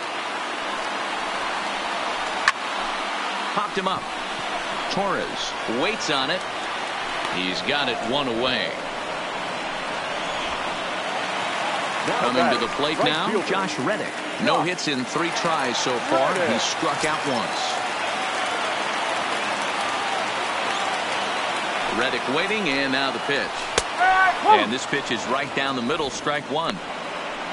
Popped him up. Torres waits on it. He's got it 1 away. Coming to the plate now, Josh Reddick. No hits in 3 tries so far. He's struck out once. Reddick waiting, and now the pitch. And this pitch is right down the middle, strike 1.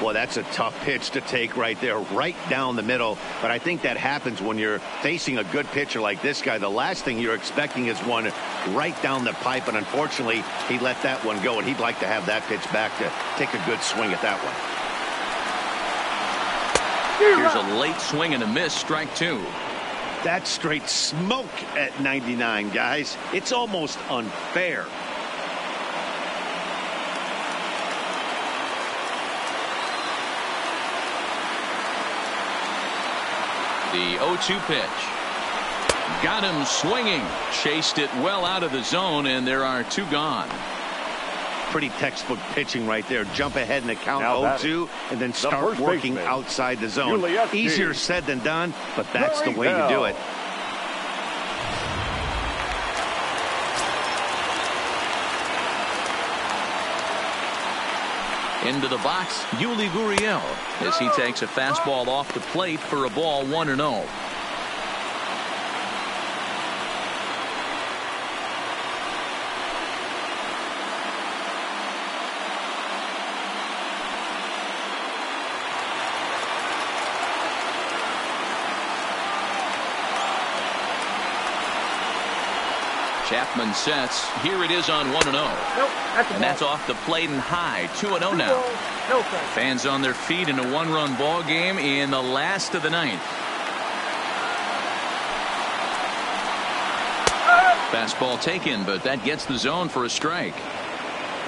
Well, that's a tough pitch to take right there, right down the middle. But I think that happens when you're facing a good pitcher like this guy. The last thing you're expecting is one right down the pipe, and unfortunately, he let that one go, and he'd like to have that pitch back to take a good swing at that one.
Here's a late swing and a miss, strike 2.
That's straight smoke at 99, guys. It's almost unfair.
The 0-2 pitch. Got him swinging. Chased it well out of the zone, and there are 2 gone.
Pretty textbook pitching right there. Jump ahead in the count 0-2 and then start working outside the zone. Easier said than done, but that's the way you do it.
Into the box, Yuli Gurriel, as he takes a fastball off the plate for a ball 1-0. Chapman sets. Here it is on 1-0. And that's off the plate and high. 2-0 now. Fans on their feet in a 1-run ball game in the last of the 9th. Fastball taken, but that gets the zone for a strike.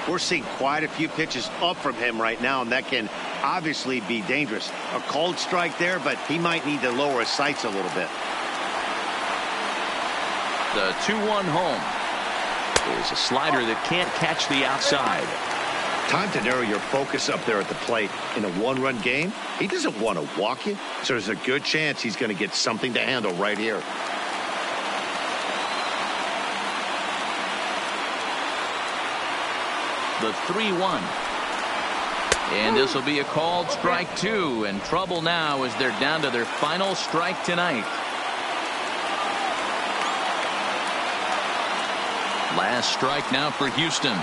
We're seeing quite a few pitches up from him right now, and that can obviously be dangerous. A cold strike there, but he might need to lower his sights a little bit.
The 2-1 home is a slider that can't catch the outside.
Time to narrow your focus up there at the plate. In a 1-run game, he doesn't want to walk you, so there's a good chance he's going to get something to handle right here.
The 3-1. And this will be a called strike 2, and trouble now as they're down to their final strike tonight. Last strike now for Houston.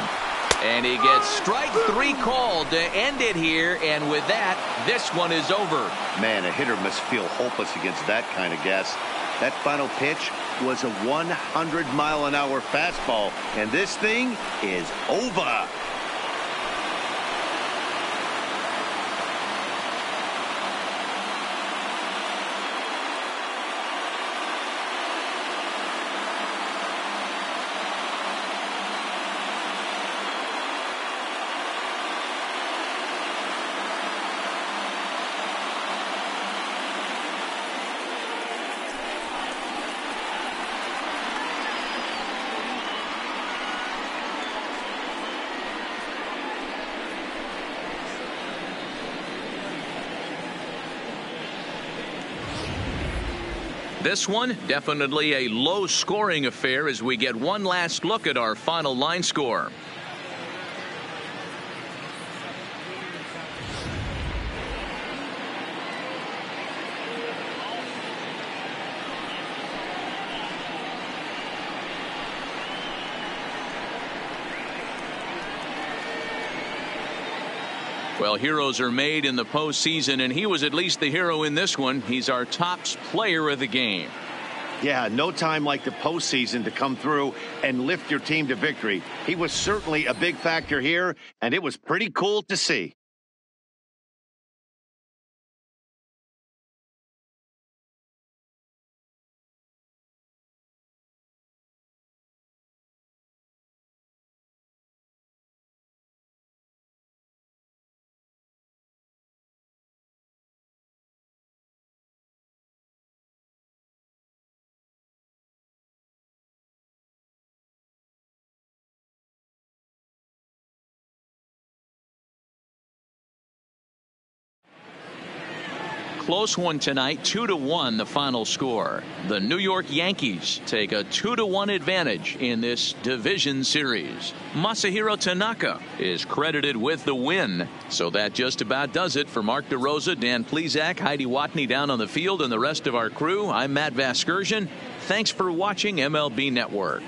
And he gets strike 3 called to end it here. And with that, this one is over.
Man, a hitter must feel hopeless against that kind of gas. That final pitch was a 100-mile-an-hour fastball. And this thing is over.
This one, definitely a low-scoring affair as we get one last look at our final line score. Well, heroes are made in the postseason, and he was at least the hero in this one. He's our top player of the game.
Yeah, no time like the postseason to come through and lift your team to victory. He was certainly a big factor here, and it was pretty cool to see.
Close one tonight, 2-1 the final score. The New York Yankees take a 2-1 advantage in this division series. Masahiro Tanaka is credited with the win. So that just about does it for Mark DeRosa, Dan Plesac, Heidi Watney down on the field, and the rest of our crew. I'm Matt Vasgersian. Thanks for watching MLB Network.